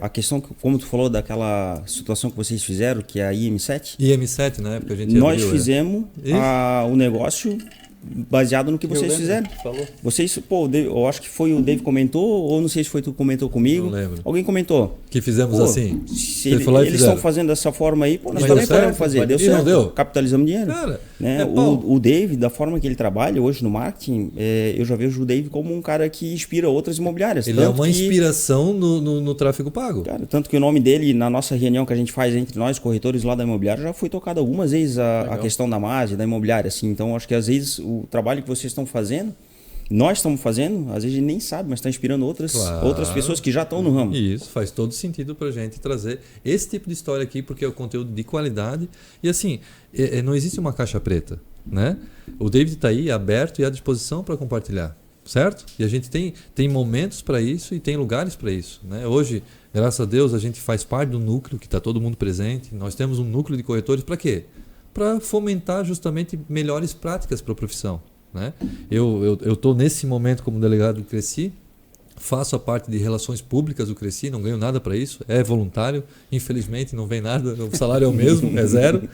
S3: a questão, como tu falou daquela situação que vocês fizeram, que é a IM7.
S1: IM7, na época a gente
S3: nós
S1: abriu,
S3: fizemos o negócio baseado no que vocês fizeram.
S4: Falou.
S3: Vocês, eu acho que foi o Dave comentou, ou não sei se foi tu que comentou comigo.
S1: Não lembro.
S3: Alguém comentou.
S1: Que fizemos assim.
S3: Se eles estão fazendo dessa forma aí, nós também podemos fazer. Deu certo.
S1: Não deu?
S3: Capitalizamos dinheiro.
S1: Cara,
S3: né? O Dave, da forma que ele trabalha hoje no marketing, eu já vejo o Dave como um cara que inspira outras imobiliárias.
S1: Ele é uma inspiração no tráfego pago.
S3: Cara, tanto que o nome dele, na nossa reunião que a gente faz entre nós, corretores lá da imobiliária, já foi tocado algumas vezes a questão da margem, da imobiliária. Assim. Então, acho que às vezes o trabalho que vocês estão fazendo, nós estamos fazendo, às vezes a gente nem sabe, mas está inspirando outras pessoas que já estão no ramo.
S1: Isso, faz todo sentido para a gente trazer esse tipo de história aqui, porque é o conteúdo de qualidade. E assim, não existe uma caixa preta. Né? O David está aí aberto e à disposição para compartilhar. Certo? E a gente tem momentos para isso e tem lugares para isso. Né? Hoje, graças a Deus, a gente faz parte do núcleo que está todo mundo presente. Nós temos um núcleo de corretores para quê? Para fomentar justamente melhores práticas para a profissão. Né? Eu estou nesse momento como delegado do Cresci, faço a parte de relações públicas do Cresci, não ganho nada para isso, é voluntário, infelizmente não vem nada, o salário é o mesmo, é zero.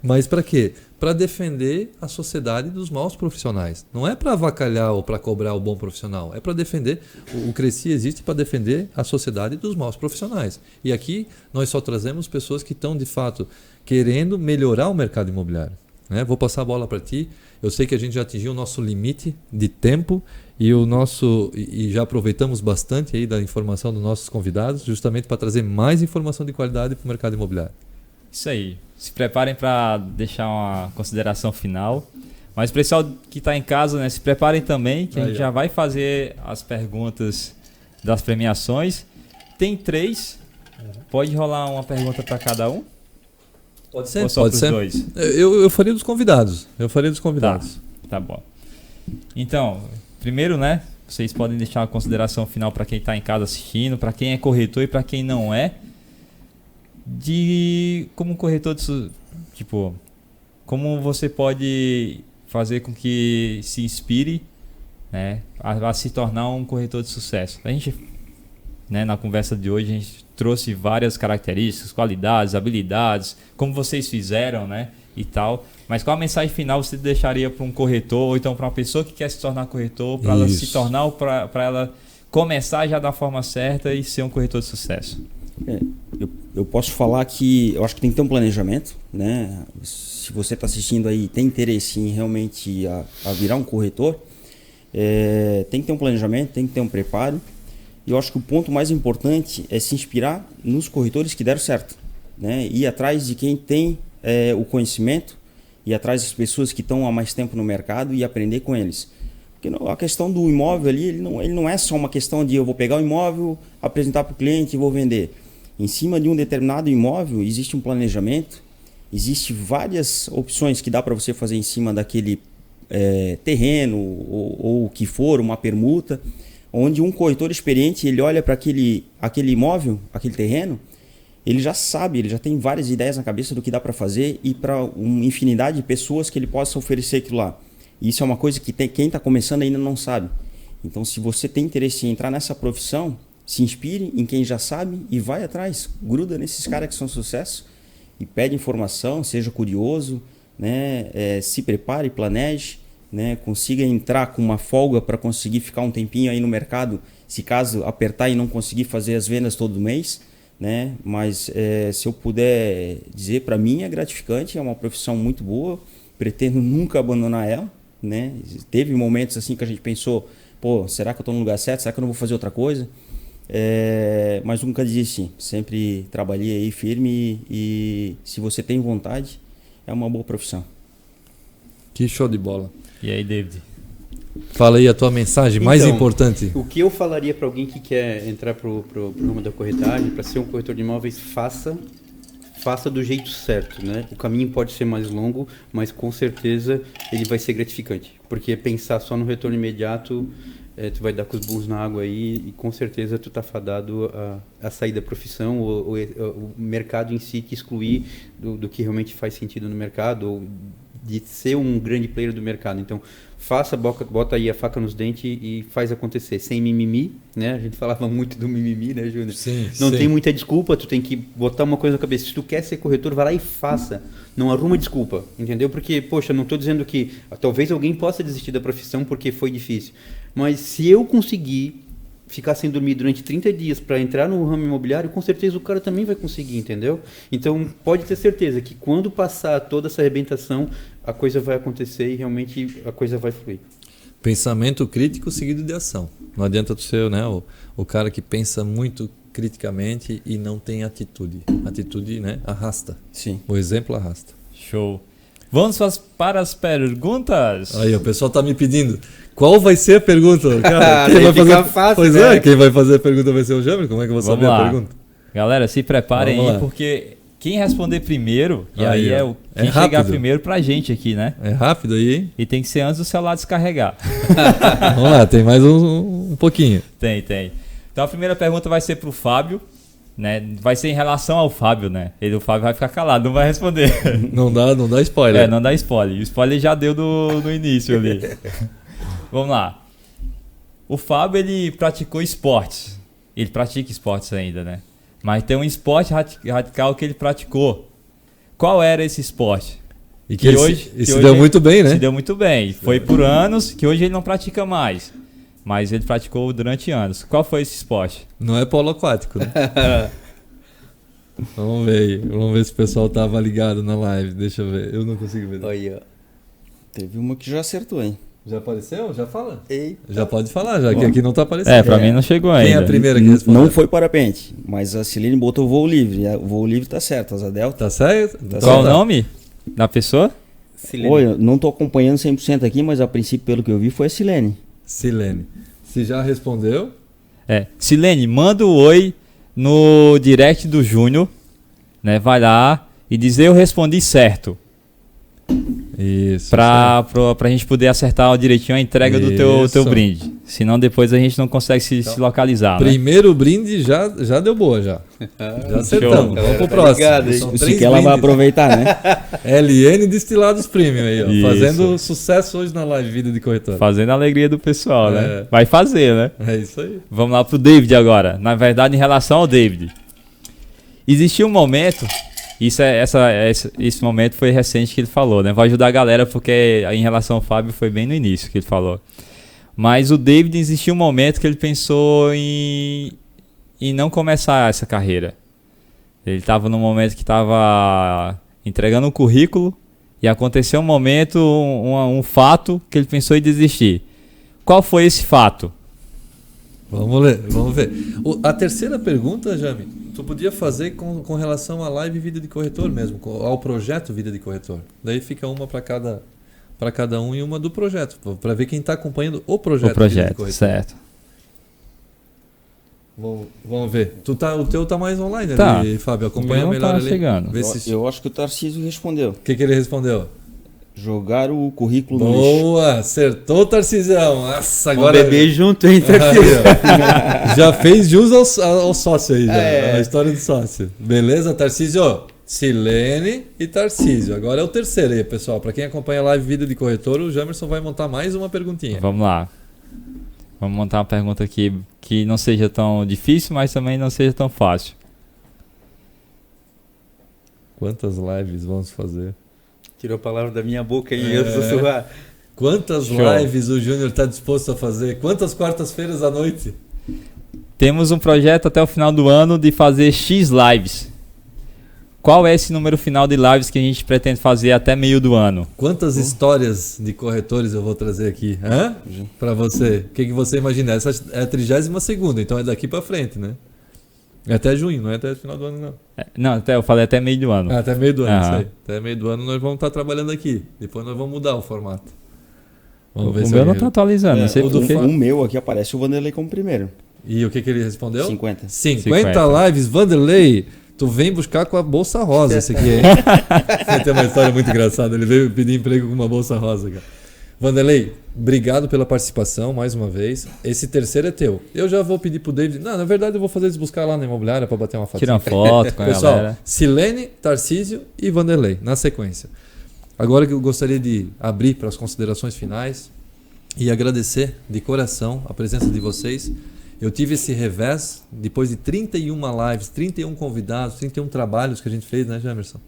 S1: Mas para quê? Para defender a sociedade dos maus profissionais. Não é para avacalhar ou para cobrar o bom profissional. É para defender. O Cresci existe para defender a sociedade dos maus profissionais. E aqui nós só trazemos pessoas que estão, de fato, querendo melhorar o mercado imobiliário. Né? Vou passar a bola para ti. Eu sei que a gente já atingiu o nosso limite de tempo e já aproveitamos bastante aí da informação dos nossos convidados, justamente para trazer mais informação de qualidade para o mercado imobiliário.
S2: Isso aí. Se preparem para deixar uma consideração final. Mas o pessoal que está em casa, né, se preparem também, que a gente já vai fazer as perguntas das premiações. Tem 3. Pode rolar uma pergunta para cada um?
S1: Pode ser.
S2: Ou só
S1: pode ser.
S2: Dois?
S1: Eu faria dos convidados.
S2: Tá bom. Então, primeiro, né, vocês podem deixar uma consideração final para quem está em casa assistindo, para quem é corretor e para quem não é. De como corretor tipo, como você pode fazer com que se inspire, né, a se tornar um corretor de sucesso. A gente, né, na conversa de hoje a gente trouxe várias características, qualidades, habilidades, como vocês fizeram, né, e tal. Mas qual a mensagem final você deixaria para um corretor ou então para uma pessoa que quer se tornar corretor, para ela se tornar ou para ela começar já da forma certa e ser um corretor de sucesso?
S3: Eu posso falar que eu acho que tem que ter um planejamento, né? Se você está assistindo aí, tem interesse em realmente a virar um corretor, tem que ter um planejamento, tem que ter um preparo. E eu acho que o ponto mais importante é se inspirar nos corretores que deram certo, né? Ir atrás de quem tem o conhecimento, ir atrás das pessoas que estão há mais tempo no mercado e aprender com eles. Porque a questão do imóvel ali, ele não é só uma questão de eu vou pegar o imóvel, apresentar para o cliente e vou vender. Em cima de um determinado imóvel existe um planejamento, existe várias opções que dá para você fazer em cima daquele terreno ou o que for, uma permuta, onde um corretor experiente ele olha para aquele imóvel, aquele terreno, ele já sabe, ele já tem várias ideias na cabeça do que dá para fazer e para uma infinidade de pessoas que ele possa oferecer aquilo lá. E isso é uma coisa que quem está começando ainda não sabe. Então, se você tem interesse em entrar nessa profissão, se inspire em quem já sabe e vai atrás. Gruda nesses caras que são sucesso e pede informação, seja curioso, né? Se prepare, planeje né, consiga entrar com uma folga para conseguir ficar um tempinho aí no mercado, se caso apertar e não conseguir fazer as vendas todo mês, né? Mas se eu puder dizer, para mim é gratificante, é uma profissão muito boa, pretendo nunca abandonar ela, né? Teve momentos assim que a gente pensou, pô, será que eu estou no lugar certo? Será que eu não vou fazer outra coisa? Mas nunca desisti, sempre trabalhei aí firme e se você tem vontade, é uma boa profissão.
S1: Que show de bola.
S2: E aí, David?
S1: Fala aí a tua mensagem mais importante.
S4: O que eu falaria para alguém que quer entrar pro ramo da corretagem, para ser um corretor de imóveis, faça do jeito certo, né? O caminho pode ser mais longo, mas com certeza ele vai ser gratificante, porque pensar só no retorno imediato, tu vai dar com os burros na água aí e com certeza tu tá fadado a sair da profissão ou o mercado em si te excluir do que realmente faz sentido no mercado ou de ser um grande player do mercado. Então, bota aí a faca nos dentes e faz acontecer, sem mimimi, né? A gente falava muito do mimimi, né, Júnior?
S1: Sim,
S4: Não
S1: sim.
S4: tem muita desculpa, tu tem que botar uma coisa na cabeça. Se tu quer ser corretor, vai lá e faça. Não arruma desculpa, entendeu? Porque, poxa, não estou dizendo que talvez alguém possa desistir da profissão porque foi difícil. Mas se eu conseguir ficar sem dormir durante 30 dias para entrar no ramo imobiliário, com certeza o cara também vai conseguir, entendeu? Então, pode ter certeza que quando passar toda essa arrebentação, a coisa vai acontecer e realmente a coisa vai fluir.
S1: Pensamento crítico seguido de ação. Não adianta tu ser, né, o cara que pensa muito criticamente e não tem atitude. Atitude, né, arrasta.
S3: Sim.
S1: O exemplo arrasta.
S2: Show. Vamos para as perguntas.
S1: Aí, o pessoal tá me pedindo. Qual vai ser a pergunta? Cara,
S4: Daí fica fácil,
S1: pois
S4: né?
S1: quem vai fazer a pergunta vai ser o Jamer. Como é que eu vou saber
S2: Vamos lá.
S1: a pergunta?
S2: Galera, se preparem
S1: Vamos
S2: aí,
S1: lá.
S2: porque quem responder primeiro, e
S1: Aí,
S2: aí
S1: ó.
S2: quem
S1: É
S2: chegar
S1: rápido.
S2: primeiro pra gente aqui, né?
S1: É rápido aí, hein?
S2: E tem que ser antes do celular descarregar.
S1: Vamos lá, tem mais um pouquinho.
S2: Tem. Então a primeira pergunta vai ser pro Fábio, né? Vai ser em relação ao Fábio, né? O Fábio vai ficar calado, não vai responder.
S1: Não dá spoiler.
S2: Não dá spoiler. O spoiler já deu no início ali. Vamos lá. O Fábio, ele praticou esportes. Ele pratica esportes ainda, né? Mas tem um esporte radical que ele praticou. Qual era esse esporte?
S1: E que ele
S2: hoje
S1: se deu muito bem, né?
S2: Se deu muito bem. Foi por anos, que hoje ele não pratica mais. Mas ele praticou durante anos. Qual foi esse esporte?
S1: Não é polo aquático, né? Vamos ver se o pessoal tava ligado na live. Deixa eu ver. Eu não consigo ver.
S4: Aí, ó.
S3: Teve uma que já acertou, hein?
S1: Já apareceu? Já fala?
S4: Eita.
S1: Já pode falar, já que aqui não tá aparecendo.
S2: Pra mim não chegou
S1: Quem é
S2: ainda.
S1: a primeira que respondeu?
S3: Não foi parapente, mas a Silene botou voo livre. O voo livre tá certo, asa delta.
S1: Tá certo?
S3: Tá
S2: Qual o
S1: tá.
S2: nome da pessoa?
S3: Oi, eu não tô acompanhando 100% aqui, mas a princípio, pelo que eu vi, foi a Silene.
S1: Silene. Se já respondeu,
S2: Silene, manda o oi no direct do Júnior, né? Vai lá e diz eu respondi certo.
S1: isso.
S2: Pra gente poder acertar direitinho a entrega do teu
S1: Isso.
S2: brinde. Senão depois a gente não consegue se localizar, né?
S1: Primeiro brinde já deu boa, já. Já acertamos.
S2: Show.
S1: Vamos pro
S4: Tá
S1: próximo.
S4: ligado, hein?
S1: São
S3: Isso
S1: 3
S3: que ela vai
S1: brindes.
S3: aproveitar, né?
S1: LN Destilados Premium aí, ó.
S2: Isso.
S1: Fazendo sucesso hoje na live Vida de Corretor.
S2: Fazendo a alegria do pessoal, né?
S1: É.
S2: Vai fazer, né?
S1: É isso aí.
S2: Vamos lá pro David agora. Na verdade, em relação ao David. Existiu um momento... Esse momento foi recente que ele falou, né? Vai ajudar a galera porque em relação ao Fábio foi bem no início que ele falou. Mas o David, existiu um momento que ele pensou em não começar essa carreira. Ele estava num momento que estava entregando um currículo e aconteceu um momento, um fato que ele pensou em desistir. Qual foi esse fato?
S1: Vamos ver. A terceira pergunta, Jami, tu podia fazer com relação à live Vida de Corretor mesmo, ao projeto Vida de Corretor. Daí fica uma para cada um e uma do projeto, para ver quem está acompanhando o projeto. Vida de Corretor.
S2: Certo.
S1: Vamos ver. O teu tá mais online
S2: Tá.
S1: ali, Fábio. Acompanha
S2: O meu
S1: melhor
S2: tá
S1: ali.
S2: chegando.
S1: Vê se...
S3: Eu acho que o Tarcísio respondeu.
S1: O que ele respondeu?
S3: Jogar o currículo no lixo.
S1: Boa, acertou, Tarcisão. Nossa,
S4: Agora
S1: agora.
S4: beber junto, hein, Tarcísio?
S1: Aí, ó. Já fez jus ao sócio aí, já.
S4: É.
S1: A história do sócio. Beleza, Tarcísio? Silene e Tarcísio. Agora é o terceiro aí, pessoal. Para quem acompanha a live Vida de Corretor, o Jamerson vai montar mais uma perguntinha.
S2: Vamos lá. Vamos montar uma pergunta aqui que não seja tão difícil, mas também não seja tão fácil.
S1: Quantas lives vamos fazer?
S4: Tirou a palavra da minha boca, hein? Eu sussurrar.
S1: Quantas
S2: Show.
S1: lives o Júnior está disposto a fazer? Quantas quartas-feiras à noite?
S2: Temos um projeto até o final do ano de fazer X lives. Qual é esse número final de lives que a gente pretende fazer até meio do ano?
S1: Quantas histórias de corretores eu vou trazer aqui? Para você. O que você imagina? Essa é a 32ª, então é daqui para frente, né? É até junho, não é até o final do ano, não.
S2: Não, eu falei até meio do ano.
S1: Até meio do ano,
S2: Aham.
S1: isso aí. Até meio do ano nós vamos estar trabalhando aqui. Depois nós vamos mudar o formato. Vamos ver
S2: O
S1: se
S2: meu
S1: eu
S2: não
S1: erro.
S2: tá atualizando, não sei
S1: o do
S2: porquê.
S1: Fa-
S3: O meu aqui aparece o Vanderlei como primeiro.
S1: E o que ele respondeu?
S3: 50.
S1: 50 lives, Vanderlei. Tu vem buscar com a bolsa rosa esse aqui, hein? Tem uma história muito engraçada. Ele veio pedir emprego com uma bolsa rosa, cara. Vanderlei, obrigado pela participação mais uma vez. Esse terceiro é teu. Eu já vou pedir pro David. Não, na verdade eu vou fazer eles buscar lá na imobiliária para bater uma foto.
S2: Tira uma foto com a
S1: Pessoal,
S2: galera.
S1: Silene, Tarcísio e Vanderlei, na sequência. Agora que eu gostaria de abrir para as considerações finais e agradecer de coração a presença de vocês. Eu tive esse revés depois de 31 lives, 31 convidados, 31 trabalhos que a gente fez, né, Jamerson?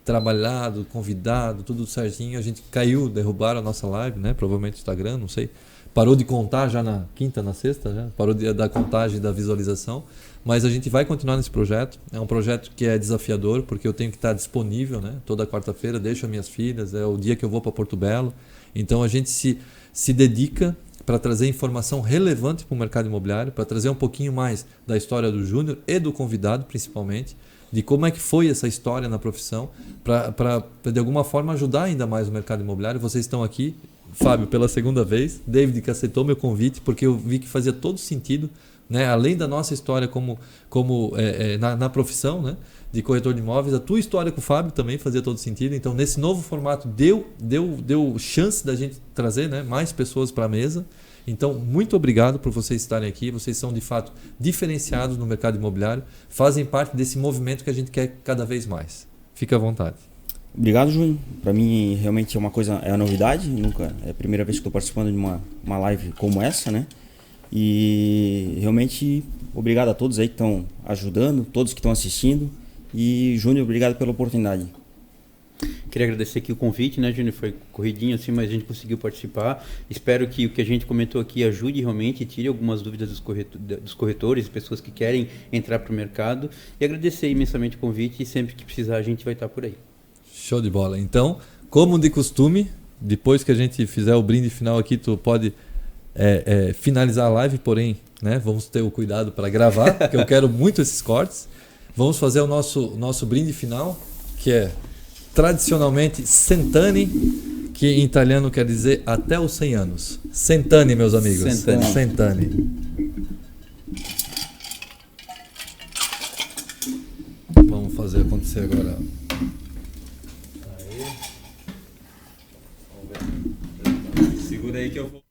S1: Trabalhado, convidado, tudo certinho. A gente caiu, derrubaram a nossa live, né? Provavelmente o Instagram, não sei. Parou de contar já na quinta, na sexta, já parou da contagem da visualização. Mas a gente vai continuar nesse projeto. É um projeto que é desafiador, porque eu tenho que estar disponível, né? Toda quarta-feira, deixo as minhas filhas, é o dia que eu vou para Porto Belo. Então a gente se dedica para trazer informação relevante para o mercado imobiliário, para trazer um pouquinho mais da história do Júnior e do convidado, principalmente, de como é que foi essa história na profissão, para de alguma forma ajudar ainda mais o mercado imobiliário. Vocês estão aqui, Fábio, pela segunda vez, David, que aceitou meu convite, porque eu vi que fazia todo sentido, né? Além da nossa história na profissão, né? De corretor de imóveis, a tua história com o Fábio também fazia todo sentido. Então, nesse novo formato, deu chance da gente trazer, né, mais pessoas para a mesa. Então, muito obrigado por vocês estarem aqui. Vocês são, de fato, diferenciados no mercado imobiliário, fazem parte desse movimento que a gente quer cada vez mais. Fica à vontade.
S3: Obrigado, Júnior. Para mim, realmente é uma coisa, é a novidade. É a primeira vez que estou participando de uma live como essa, né? E realmente, obrigado a todos aí que estão ajudando, todos que estão assistindo. E, Júnior, obrigado pela oportunidade.
S4: Queria agradecer aqui o convite, né, Júnior? Foi corridinho assim, mas a gente conseguiu participar. Espero que o que a gente comentou aqui ajude realmente e tire algumas dúvidas dos corretores, pessoas que querem entrar para o mercado. E agradecer imensamente o convite e sempre que precisar a gente vai estar por aí.
S1: Show de bola. Então, como de costume, depois que a gente fizer o brinde final aqui, tu pode finalizar a live, porém, né, vamos ter o cuidado para gravar, porque eu quero muito esses cortes. Vamos fazer o nosso brinde final, que é tradicionalmente Centani, que em italiano quer dizer até os 100 anos. Centani, meus amigos. Centani. Vamos fazer acontecer agora. Aí. Vamos ver. Segura aí que eu vou.